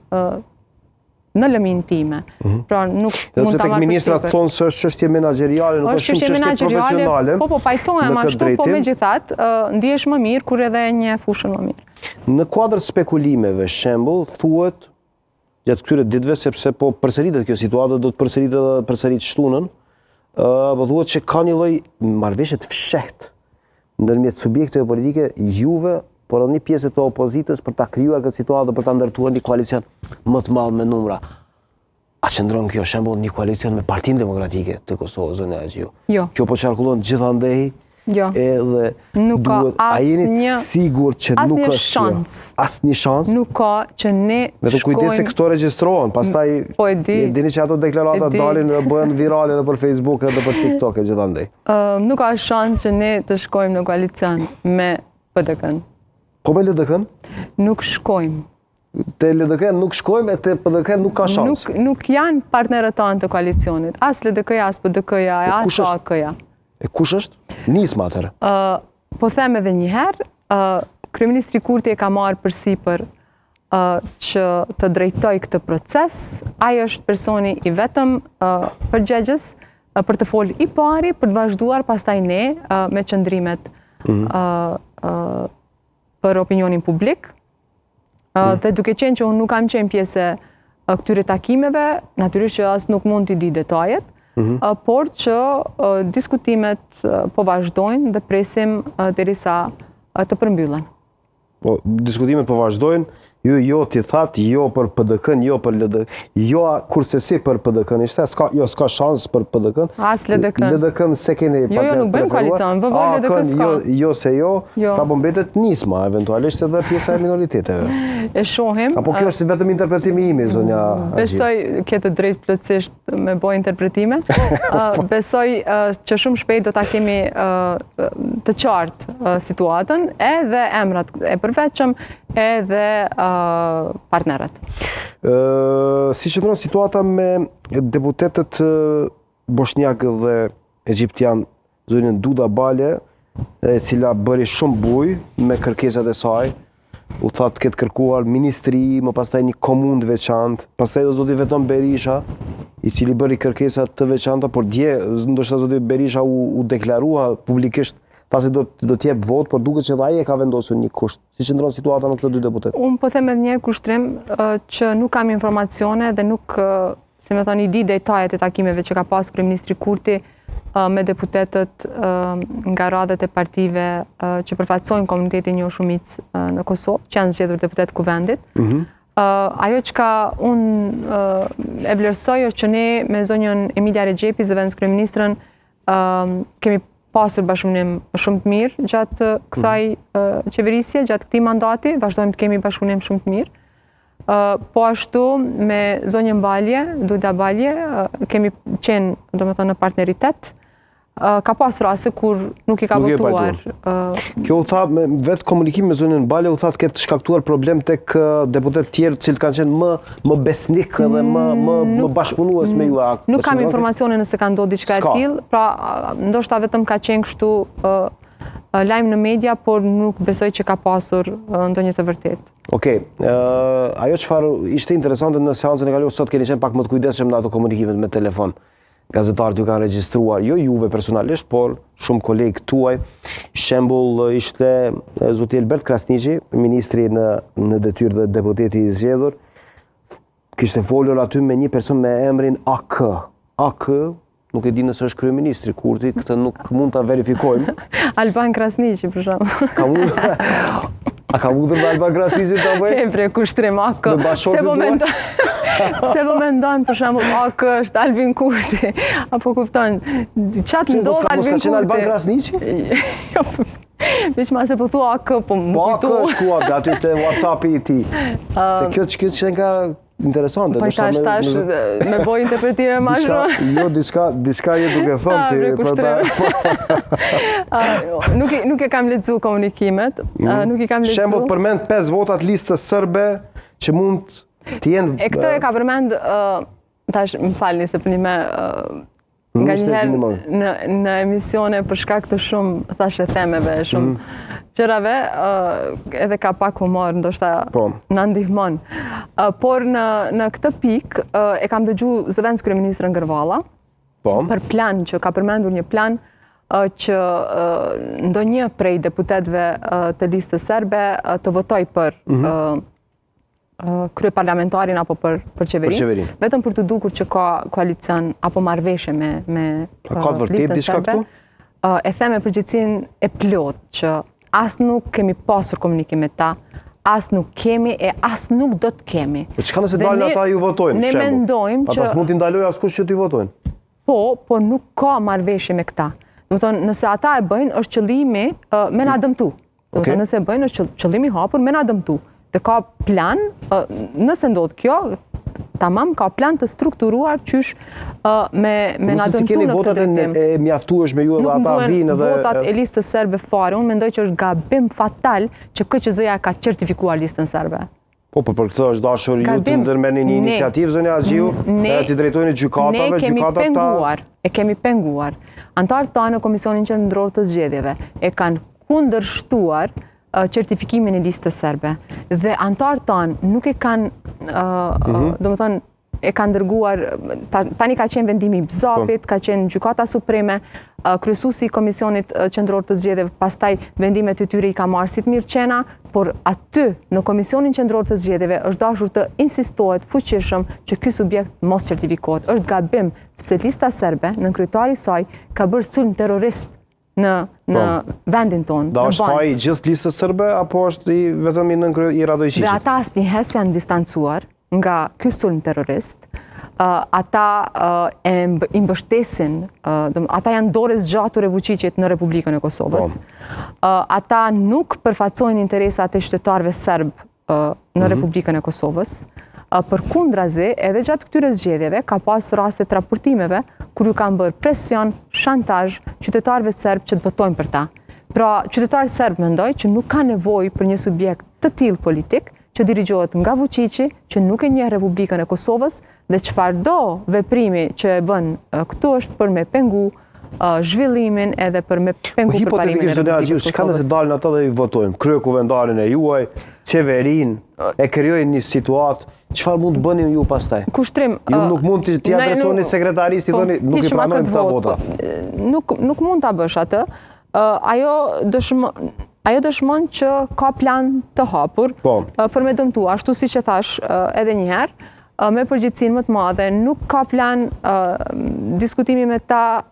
në lëmin time. Pra nuk mund ta marr. Ministrat thonë se është çështje menaxheriale, nuk është shumë çështje profesionale. Po pajtohem ashtu, po megjithatë ndihesh më mirë kur edhe një fushën më mirë. Në kuadër spekulimeve, shembull, thuhet gjatë këtyre ditëve, sepse po përsëritet kjo situatë, do të përsërit shtunën, po thuhet që ka një lloj marrëveshje të fshehtë ndërmjet subjekteve politike, juve, por edhe një pjesë të opozitës për ta krijuar këtë situatë, për ta ndërtuar një koalicion më të madh me numra. A qëndron kjo shembull një koalicion me Partinë Demokratike të Kosovës, zona e Gjiu? Jo. Kjo po qarkullon gjithandej. Jo. Edhe nuk ka a jeni sigurt që nuk është shans. Asnjë shans? Nuk ka që ne vetëm kujdes se këto regjistrohen, pastaj dini që ato deklarata dalin dhe bëhen virale edhe për Facebook edhe për TikTok e gjithandej. Nuk ka shans që ne të shkojmë në koalicion me PDK-n. Po me LDK-n? Nuk shkojmë. Te LDK nuk shkojmë e te PDK nuk ka shans. Nuk janë partnerët tanë të koalicionit. As LDK-ja, as PDK-ja, as AK-ja. E kush është? Nisma atëherë. Po them edhe një herë, kryeministri Kurti e ka marrë përsipër që të drejtoj këtë proces. Ai është personi i vetëm përgjegjës për të folë i pari, për të vazhduar pastaj ne me qëndrimet për opinionin publik. Dhe duke qenë që unë nuk kam qenë pjesë këtyre takimeve, natyrisht që as nuk mund t'i di detajet, por që diskutimet po vazhdojnë dhe presim derisa të përmbyllen. Po, diskutimet po vazhdojnë, jo t'i thatë, jo për PDK-n, jo për LDK, jo kurse si për PDK-n, ishte, s'ka shans për PDK-n. As LDK-n. LDK-n se keni Jo, nuk bëjmë koalicion, vëvoj LDK s'ka. Jo se jo, pra po mbetet nisma, eventualisht edhe pjesa e minoriteteve. E shohim. Apo kjo është vetëm interpretimi imi, zonja Agjiu? Besoj, kete drejt plotësisht me boj interpretime, besoj që shumë shpejt do ta kemi të qartë situatën, edhe emrat e përveçëm, edhe partnerët. Si qëndron situata me deputetët bosnjak dhe egjiptian, zonjën Duda Balje, e cila bëri shumë buj me kërkesat e saj, u thatë këtë kërkuar ministri, më pastaj një komunë të veçantë, pastaj do zoti Veton Berisha, i cili bëri kërkesat të veçanta, por dje, ndoshta zoti Berisha u deklarua publikisht, tha se do t'jep vot, por duket që dhe ai e ka vendosur një kusht. Si qëndron situata me këto dy deputet? Unë po them edhe një kushtrim që nuk kam informacione dhe nuk, si më thoni, di detajet e takimeve që ka pas kryeministri Kurti me deputetët nga radhët e partive që përfaqësojnë komunitetin një shumicë në Kosovë, që janë zgjedhur deputet kuvendit. Ajo që ka unë e vlerësoj është që ne me zonjën Emilia Rexhepi, zëvendës kryeministrën, kemi pasur bashkëpunim shumë të mirë gjatë kësaj qeverisje, gjatë këtij mandati, vazhdojmë të kemi bashkëpunim shumë të mirë. Po ashtu me zonjën Balje, Duda Balje, kemi qenë, domethënë, në partneritet. Ka pas raste kur nuk i ka votuar. Kjo u tha, vetë komunikim me zonjën Balje, u tha të ketë shkaktuar problem tek deputet tjerë cilë kanë qenë më besnik dhe më bashkëpunues me ju. Nuk kam informacione nëse ka ndodhur diçka e tillë, pra ndoshta vetëm ka qenë kështu lajm në media, por nuk besoj që ka pasur ndonjë të vërtetë. Okej, ajo çfarë ishte interesante në seancën e kaluar, sot keni qenë pak më të kujdesshëm në ato komunikimet me telefon. Gazetarët ju kanë regjistruar, jo juve personalisht, por shumë kolegë tuaj. Shembull ishte zoti Elbert Krasniqi, ministri në detyrë dhe deputeti i zgjedhur, kishte folur aty me një person me emrin AK. AK, nuk e di nëse është kryeministri Kurti, këtë nuk mund ta verifikojmë. Alban Krasniqi, për shembull. A ka mundër me Alban Krasniqi të bëj? E bre, kushtrim AK. Se po mendon, për shembull, AK është Albin Kurti. Apo kupton, çat ndodh Albin Kurti. Mos ka qenë Alban Krasniqi? Jo, veç ma se po thua AK, po më kujtu. Po AK është kuat, aty te WhatsApp-i i ti. Se kjo që nga interesante. Po tash, me boj interpretime ma shumë. Jo, diska je duke thonë ti. Nuk e kam lexu komunikimet, nuk i kam lexu. Shembull përmend 5 votat listës serbe që mund të jenë... E këtë e ka përmend, tash më falni se për një me nga njëherë në emisione për shkak të shumë thashe themeve, shumë gjërave, edhe ka pak humor, ndoshta na ndihmon. Por në këtë pikë e kam dëgju zëvendës kryeministrën Gërvalla për plan që ka përmendur një plan që ndonjë prej deputetëve të listës serbe të votoj për krye parlamentarin apo për qeverin, vetëm për të dukur që ka koalicion apo marrëveshje me listën serbe. E them me përgjithësinë e plot që as nuk kemi pasur komunikim me ta, as nuk kemi e as nuk do të kemi. Po çka nëse dalin ata ju votojnë? Ne mendojmë që ata s'mund t'i ndalojë askush që t'i votojnë. Po nuk ka marrëveshje me këta. Do të thonë, nëse ata e bëjnë, është qëllimi me na dëmtu. Do të thonë, nëse e bëjnë, është qëllimi hapur me na dëmtu. Dhe ka plan, nëse ndodh kjo, tamam, ka plan të strukturuar qysh me na dëmtu në këtë drejtim. Votat e mjaftueshme ju edhe ata vinë dhe... Votat e listës serbe fare, unë mendoj që është gabim fatal që KQZ-ja ka certifikuar listën serbe. Po, për këtë është dashur ju të ndërmeni një iniciativë, zënja Agjiu, dhe t'i drejtojnë gjykatave, gjykatat ta... Ne kemi penguar. Antarët ta në Komisionin Qendror të Zgjedhjeve e kanë kundërshtuar certifikimin e listës serbe. Dhe antarët tanë nuk e kanë, do më thënë, e kanë dërguar, tani ka qenë vendimi i BZAP-it, ka qenë Gjykata Supreme, kryesuesi i Komisionit Qendror të Zgjedhjeve, pastaj vendimet e tyre i ka marrë Sitmir Qena, por aty në Komisionin Qendror të Zgjedhjeve është dashur të insistohet fuqishëm që ky subjekt mos certifikohet. Është gabim, sepse lista serbe, në kryetari i saj, ka bërë sulm terrorist në vendin tonë. Da është faji gjithë listës serbe, apo është vetëm i Radojqiqit? Dhe ata asnjëherë janë distancuar nga ky sulm terrorist. Ata i mbështesin, ata janë dorë zgjatur e Vučićit në Republikën e Kosovës. Ata nuk përfaqësojnë interesat e qytetarëve serb në Republikën e Kosovës. Përkundrazi, edhe gjatë këtyre zgjedhjeve ka pas raste të raportimeve kur ju kanë bërë presion, shantazh qytetarëve serb që të votojnë për ta. Pra, qytetarët serb mendoj që nuk ka nevojë për një subjekt të tillë politik që dirigjohet nga Vučići, që nuk e njeh Republikën e Kosovës, dhe çfarëdo veprimi që e bën këtu është për me pengu zhvillimin edhe për me pengu përparimin e Republikës Kosovës. Çka nëse dalin ata dhe i votojnë? Kryekumvendarin e juaj, qeverinë, e krijojnë një situatë, çfarë mund të bëni ju pastaj? Kushtrim. Ju nuk mund t'i adresoni sekretarisë, i thoni nuk i pranojmë këta vota. Nuk mund ta bësh atë. Ajo dëshmon që ka plan të hapur për me dëmtu, ashtu siç e thash edhe një herë, me përgjegjësinë më të madhe, nuk ka plan diskutimi me ta,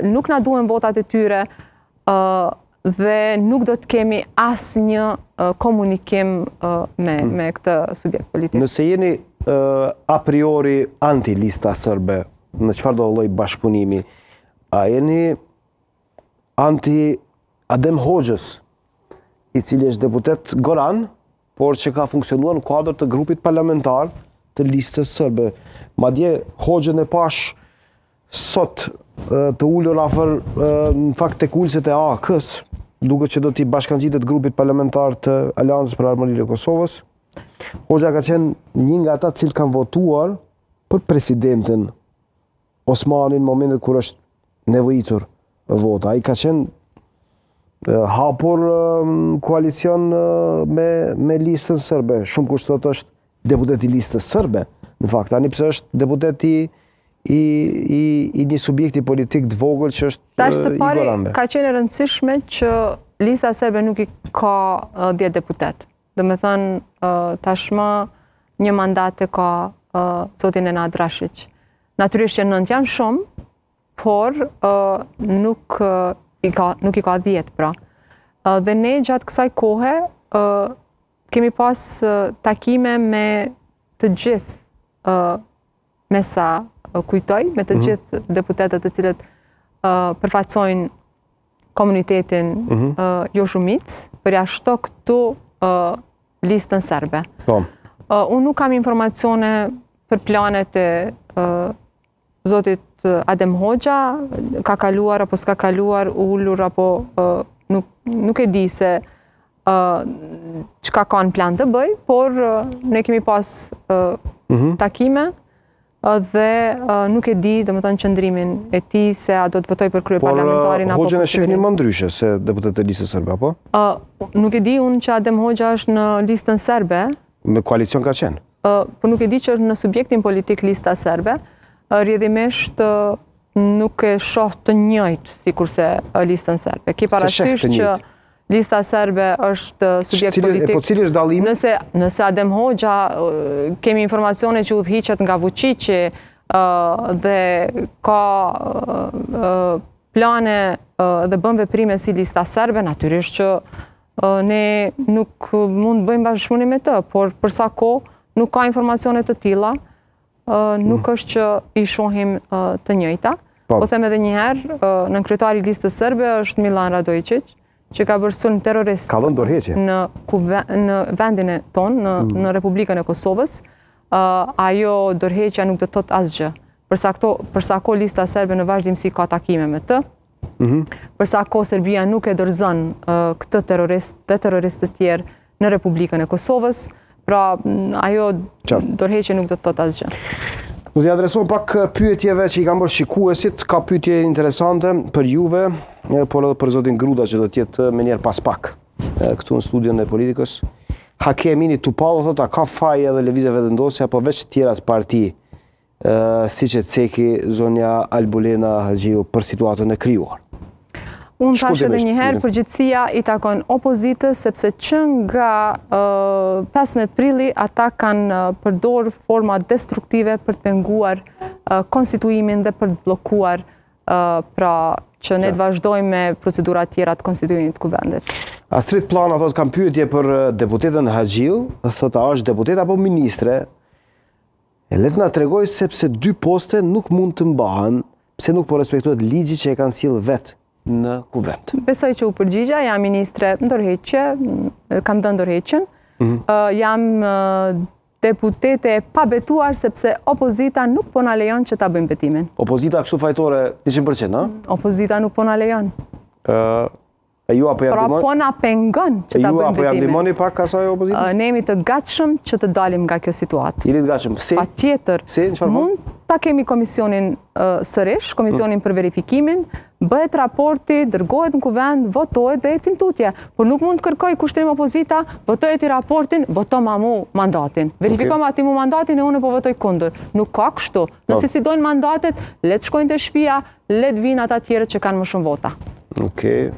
nuk na duhen votat e tyre dhe nuk do të kemi asnjë komunikim me këtë subjekt politik. Nëse jeni a priori anti lista serbe, në çfarëdo lloj bashkëpunimi, a jeni anti Adem Hoxhës, i cili është deputet Goran, por që ka funksionuar në kuadër të grupit parlamentar të listës serbe. Madje Hoxhën e pash sot të ulur afër në fakt tek ulësit e AK-s, duke që do t'i bashkangjitet grupit parlamentar të Aleancës për Harmoninë e Kosovës. Hoxha ka qenë një nga ata të cilët kanë votuar për presidentin Osmani në momentin kur është nevojitur vota. Ai ka qenë hapur koalicion me listën serbe. Shumë kushtot është deputet i listës serbe, në fakt, tani pse është deputet i një subjekti politik të vogël që është i Goranve. Tash së pari ka qenë e rëndësishme që lista serbe nuk i ka 10 deputet. Do me thënë tashmë një mandate ka zotin Nenad Rashić. Natyrisht që 9 janë shumë, por nuk i ka 10 pra. Dhe ne gjatë kësaj kohe kemi pas takime me të gjithë, me sa kujtoj, me të gjithë deputetët të cilët përfaqësojnë komunitetin jo shumic, përjashto këtu listën serbe. Unë nuk kam informacione për planet e zotit Adem Hoxha, ka kaluar apo s'ka kaluar, ullur apo nuk e di se çka ka në plan të bëj, por ne kemi pas takime dhe nuk e di, domethënë, qëndrimin e tij se a do të votoj për kryeparlamentarin apo Hoxhën për e shihni qeverinë. më ndryshe se deputet e listës serbe, apo? Nuk e di unë që Adem Hoxha është në listën serbe, Me koalicion ka qenë. por nuk e di që është në subjektin politik lista serbe. Rrjedhimisht nuk e shoh të njëjtë sikurse listën serbe. Ki parasysh të që njëjtë. lista serbe është subjekt politik. Po cili është dallimi? Nëse Adem Hoxha kemi informacione që udhëhiqet nga Vučići dhe ka plane dhe bën veprime si lista serbe, natyrisht që ne nuk mund të bëjmë bashkëpunim me të, por për sa kohë nuk ka informacione të tilla, nuk është që i shohim të njëjta. Po them edhe një herë, nënkryetari i listës serbe është Milan Radojičić, që ka bërë sulm terrorist Ka dhënë dorëheqje. në vendin e tonë, në Republikën e Kosovës. Ajo dorëheqja nuk do të thotë asgjë. Përsa ko lista serbe në vazhdimsi ka takime me të, përsa ko Serbia nuk e dorëzon këtë terrorist dhe terroristë të tjerë në Republikën e Kosovës, pra ajo dorëheqje nuk do të thotë asgjë. Do t'i adreson pak pyetjeve që i kam bërë shikuesit, ka pyetje interesante për juve, por edhe për zotin Gruda që do t'jetë me njerë pas pak këtu në studion e politikës. Hake Emini Tupallo thot, a ka faj edhe lëvizje vendosje apo veç tjerat parti, si që ceki zonja Albulena Haxhiu për situatën e krijuar? Unë thash edhe një herë, përgjithësia i takon opozitës, sepse që nga 15 prilli ata kanë përdorur forma destruktive për të penguar konstituimin dhe për të bllokuar pra që ne të vazhdojmë me procedurat tjera të konstituimit të kuvendit. Astrid Plana thot, kam pyetje për deputetën Haxhiu, thot, a është deputet apo ministre? Le të na tregoj sepse 2 poste nuk mund të mbahen, pse nuk po respektohet ligji që e kanë sjellë vetë në kuvend. Besoj që u përgjigja, jam ministre ndërheqje, kam dhënë ndërheqjen, jam deputete e pabetuar sepse opozita nuk po na lejon që ta bëjmë betimin. Opozita kështu fajtore 100%, a? Opozita nuk po na lejon. E ju apo Pra po na pengon që ta bëjmë betimin. Ju apo jam dimoni pak asaj opozitës? Ne jemi të gatshëm që të dalim nga kjo situatë. Jeni të gatshëm. Si? Patjetër. Si? Mund ta kemi komisionin sërish, komisionin për verifikimin, bëhet raporti, dërgohet në kuvend, votohet dhe ecim tutje. Por nuk mund të kërkoj kushtrim opozita, votohet i raportin, voto ma mu mandatin. Verifikom ati mu mandatin e unë po votoj kundër. Nuk ka kështu. Nëse si dojnë mandatet, le të shkojnë të shtëpia, le të vinë ata tjerë që kanë më shumë vota. Okej.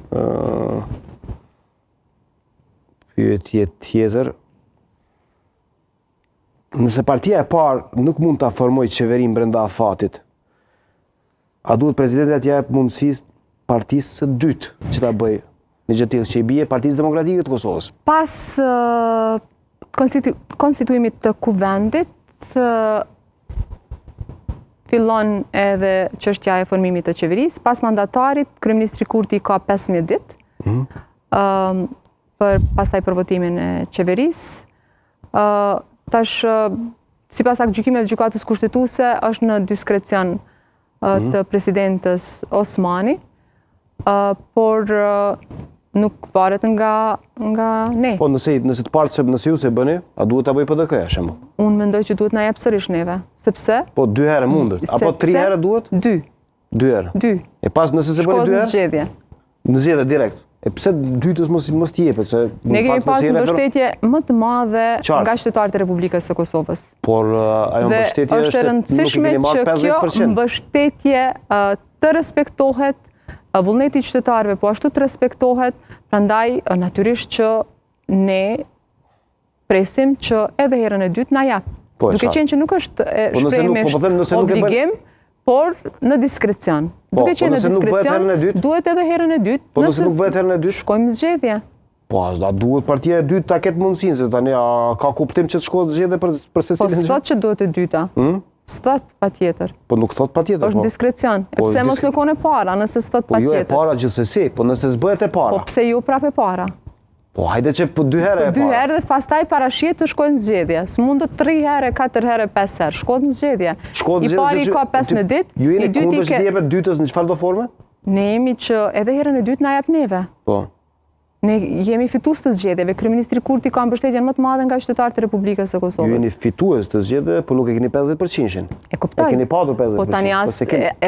Pyetje tjetër. Nëse partia e parë nuk mund ta formojë qeverinë brenda afatit, a duhet presidenti atje jap mundësi partisë së dytë që ta bëjë një gjë tillë që i bie Partisë Demokratike të Kosovës? Pas konstituimit të kuvendit, fillon edhe çështja e formimit të qeverisë. Pas mandatarit, kryeministri Kurti ka 15 ditë pastaj për votimin e qeverisë. Tash, sipas gjykimeve të gjykatës kushtetuese, është në diskrecion të presidentës Osmani, por nuk varet nga ne. Po nëse të parë nëse ju se bëni, a duhet ta bëj PDK-ja shembull? Unë mendoj që duhet na jap sërish neve, sepse Po 2 herë mundet, apo 3 herë duhet? 2. 2 herë. 2. E pas nëse se bëni 2 Shkohet në herë? zgjedhje. Në zgjedhje direkt. E pse dytës mos t'i jepet se Ne kemi pasur mbështetje më të madhe Qartë. nga qytetarët e Republikës së Kosovës. Por ajo Dhe mbështetje është e rëndësishme që kjo 50%. mbështetje të respektohet, vullneti i qytetarëve po ashtu të respektohet, prandaj natyrisht që ne presim që edhe herën e dytë na jap. Po, Duke qenë që nuk është shprehimisht obligim, por në diskrecion. Duke qenë në diskrecion, duhet edhe herën e dytë. Po nëse nuk bëhet herën e dytë? Shkojmë në zgjedhje. Po a duhet partia e dytë ta ketë mundësinë, se tani ka kuptim që të shkohet zgjedhje për secilin? Po s'thot që duhet e dyta. S'thot patjetër. Po nuk thot patjetër. Është diskrecion. E pse mos me kone para, nëse s'thot patjetër? Po jo e patjetër. para gjithsesi, po nëse s'bëhet e para. Po pse jo prapë e para? Po hajde që po 2 herë e para. 2 herë dhe pastaj parashihet të shkojnë në zgjedhje. S'mund të 3 herë, 4 herë, 5 herë. Shkohet në zgjedhje. I pari ka 15 ditë, Ju jeni i dyti kundër që t'i jepet dytës në çfarëdo forme? Ne jemi që edhe herën e dytë na jap neve. Po. Ne jemi fitues të zgjedhjeve. Kryeministri Kurti ka mbështetjen më të madhe nga qytetarët e Republikës së Kosovës. Ju jeni fitues të zgjedhjeve, por nuk e keni 50%. E kuptoj. E keni patur 50%. Po tani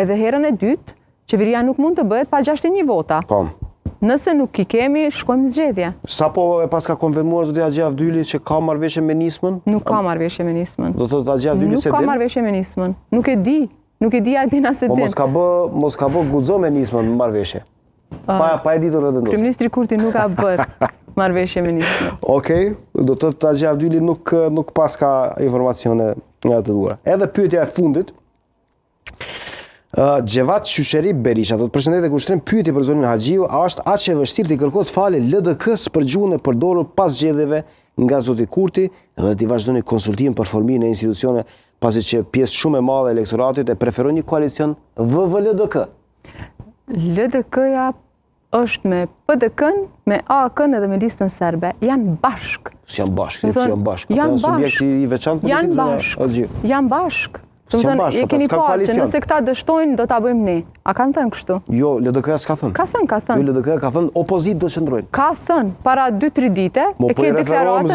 edhe herën e dytë, qeveria nuk mund të bëhet pa 61 vota. Po. Nëse nuk i kemi, shkojmë në zgjedhje. Sa po e pas ka konfirmuar zoti Axhi Avdyli që ka marrëveshje me nismën? Nuk ka marrëveshje me nismën. Do thotë Axhi Avdyli se Nuk ka marrëveshje me nismën. Nuk e di. Nuk e di Adina se Po din. mos ka bë guxo me nismën në marrëveshje. Pa e ditur edhe ndoshta. Kryeministri Kurti nuk ka bërë marrëveshje me nismën. Okej, do të thotë Axhi Avdyli nuk pas ka informacione nga të duhura. Edhe pyetja e fundit. Xhevat Shusheri Berisha, do të përshëndetet ku shtrim pyetje për zonin Haxhiu, a është aq e vështirë të kërkohet falje LDK-s për gjuhën e përdorur pas zgjedhjeve nga zoti Kurti dhe të vazhdoni konsultimin për formimin e institucione, pasi që pjesë shumë e madhe e elektoratit e preferon një koalicion VV-LDK. LDK-ja është me PDK-n, me AK-n edhe me listën serbe. Janë bashk. Janë bashk, janë bashk. Janë subjekti i veçantë Janë politik bashk. Janë bashk. Janë bashk, e keni parë që nëse këta dështojnë, do ta bëjmë ne. A kanë thënë kështu? Jo, LDK-ja s'ka thënë. Ka thënë. Jo, LDK-ja ka thënë opozitë do qëndrojnë. Ka thënë, para 2-3 dite, e ke deklaratën,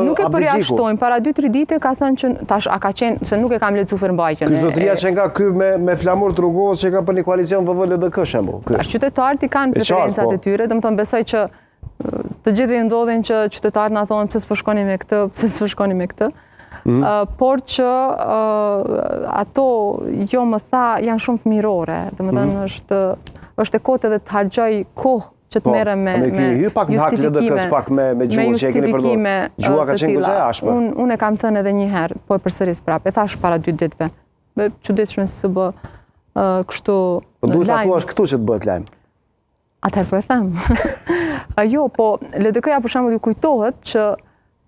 nuk e përjashtojnë, para 2-3 dite ka thënë që, tash a ka qenë, se nuk e kam lexuar përmbajtjen. Ky zotëria që nga ky me flamur të rrugohet që ka për një koalicion VV-LDK shembull. Tash qytetarët i kanë preferencat e tyre, domethënë besoj që të gjithëve ndodhin që qytetarët na thonë pse s'po shkoni me këtë, pse s'po shkoni me këtë. Por që ato jo më tha janë shumë fëmirore, domethënë është e kotë edhe të harxoj kohë që të merrem me justifikime gjua ka qenë goxha e ashpër. Unë e kam thënë edhe një herë, po e përsëris prapë. E thash para 2 ditëve. Me çuditshme se bë kështu. Po duhet ta thuash këtu që të bëhet lajm. Atëherë po e them. Jo, po LDK-ja për shembull ju kujtohet që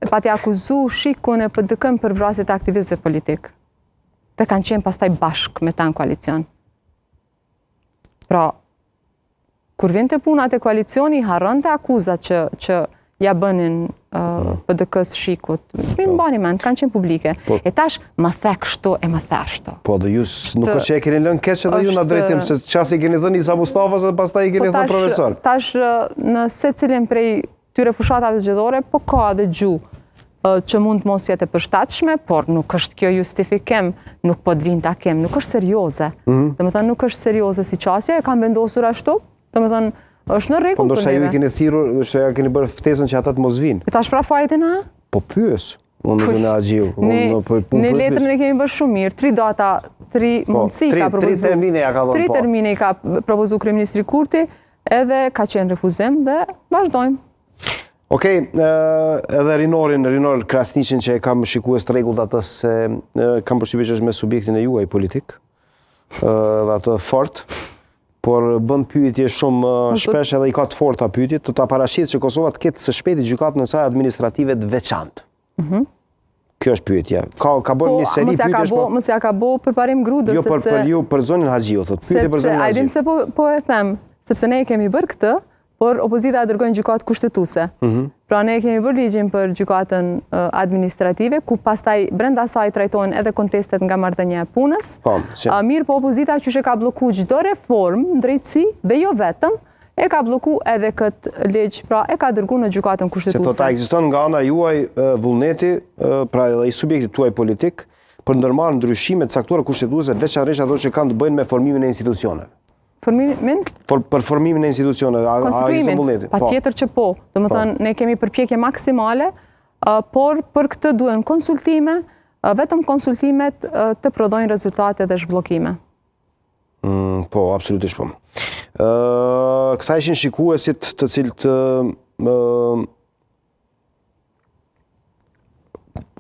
pati akuzu shikun e PDK-n për vrasjet e aktivistëve politik. Dhe kanë qenë pastaj bashk me ta në koalicion. Pra, kur vjen të punat e koalicioni, harron të akuzat që ja bënin PDK-s shikut. Mi më bani mend, kanë qenë publike. E tash, më the kështu e më the ashtu. Po, dhe ju nuk është që e keni lënë keq edhe ju në drejtim, se qasi keni thënë Isa Mustafas dhe pastaj i keni thënë profesor. Tash, në secilin prej tyre fushatave zgjedhore, po ka dhe gjuhë që mund të mos jetë e përshtatshme, por nuk është kjo justifikim, nuk po të vinë ta kem, nuk është serioze. Domethënë nuk është serioze si qasja, e kam vendosur ashtu, domethënë është në rregull për neve. Ndoshta ju i keni thirrur, ndoshta ja keni bërë ftesën që ata të mos vinë. Tash pra fajte na? Po pyes. Unë në Axhiu. Ne letrën e kemi bërë shumë mirë, 3 data, 3 mundësi ka propozuar. 3 termine ka propozuar kryeministri Kurti, edhe ka qenë refuzim dhe vazhdojmë. Okej, edhe Rinor Krasniqin që e kam shikues të rregullt atë se kam përshtypjen që është me subjektin e juaj politik, dhe atë fort, por bën pyetje shumë shpesh edhe i ka të forta pyetje, të ta paraqit që Kosova të ketë së shpejti gjykatën e saj administrative të veçantë. Kjo është pyetja. Ka bërë një seri pyetjesh, po mos ja ka bë përparim grudës, sepse jo për ju për zonin Haxhiu, thotë pyetje për zonin Haxhiu. Sepse ai dim se po e them, sepse ne kemi bërë këtë, por opozita e dërgojnë gjykatë kushtetuese. Pra ne kemi bërë ligjin për gjykatën administrative, ku pastaj brenda saj trajtohen edhe kontestet nga marrëdhënia e punës. Mirë, po opozita që ka blloku çdo reformë, drejtësi dhe jo vetëm, e ka blloku edhe këtë ligj, pra e ka dërguar në gjykatën kushtetuese. Se tota ekziston nga ana juaj vullneti, pra edhe i subjektit tuaj politik, për ndërmarrë ndryshime të caktuara kushtetuese, veçanërisht ato që kanë të bëjnë me formimin e institucioneve. Formimin? Për formimin e institucioneve, konstituimin, pa tjetër që po. Domethënë, ne kemi përpjekje maksimale, por për këtë duhen konsultime, vetëm konsultimet të prodhojnë rezultate dhe zhbllokime. Po, absolutisht po. Këta ishin shikuesit të cilët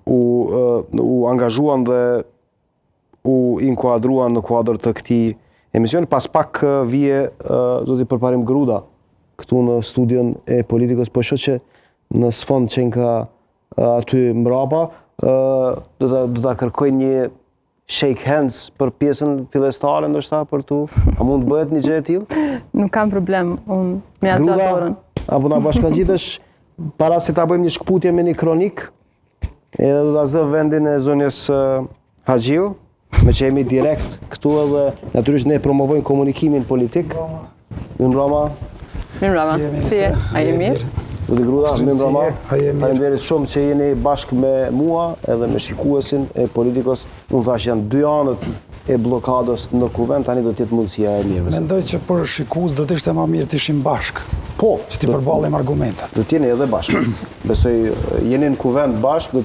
u angazhuan dhe u inkuadruan në kuadër të këtij emisioni. Pas pak vije zoti përparim Gruda këtu në studion e politikës, po shoh që në sfond që nga aty mbrapa do ta kërkoj një shake hands për pjesën fillestare ndoshta për tu. A mund të bëhet një gjë e tillë? Nuk kam problem, unë me asgjë. Apo na bashkangjitesh para se ta bëjmë një shkputje me një kronik, edhe do ta zë vendin e zonës Haxhiu, me që jemi direkt këtu edhe natyrisht ne promovojmë komunikimin politik. Unë Roma, Mirëmbrëma. Si je, Si je? ministre? A je mirë? Zoti Gruda, mirëmbrëma. A je mirë? Faleminderit shumë që jeni bashkë me mua edhe me shikuesin e Politikos. Unë thash janë 2 anët e blokadës në kuvend, tani do të jetë mundësia e mirë. Mendoj që për shikues do të ishte më mirë të ishim bashkë, Po, që ti përballojmë argumentat. do të jeni edhe bashkë. Besoj jeni në kuvend bashkë,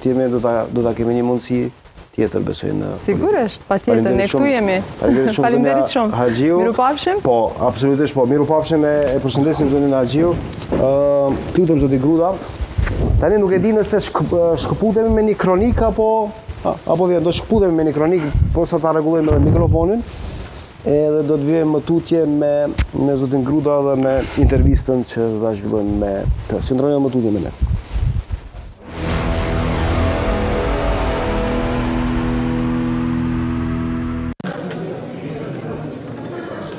do ta kemi një mundësi tjetër, besoj në Sigurisht, patjetër, ne këtu jemi. Faleminderit shumë. Haxhiu. Mirupafshim. Po, absolutisht po. Mirupafshim, e përshëndesim zonin Haxhiu. Lutem zoti Gruda. Tani nuk e di nëse shkëputemi me një kronik apo vjen, do shkëputemi me një kronik, po sa ta rregullojmë edhe mikrofonin. Edhe do të vijmë më tutje me zotin Gruda dhe me intervistën që do ta zhvillojmë me të. Qëndrojmë më tutje me ne.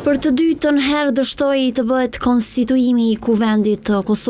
Për të dytën herë dështoi të bëhet konstituimi i kuvendit të Kosovës.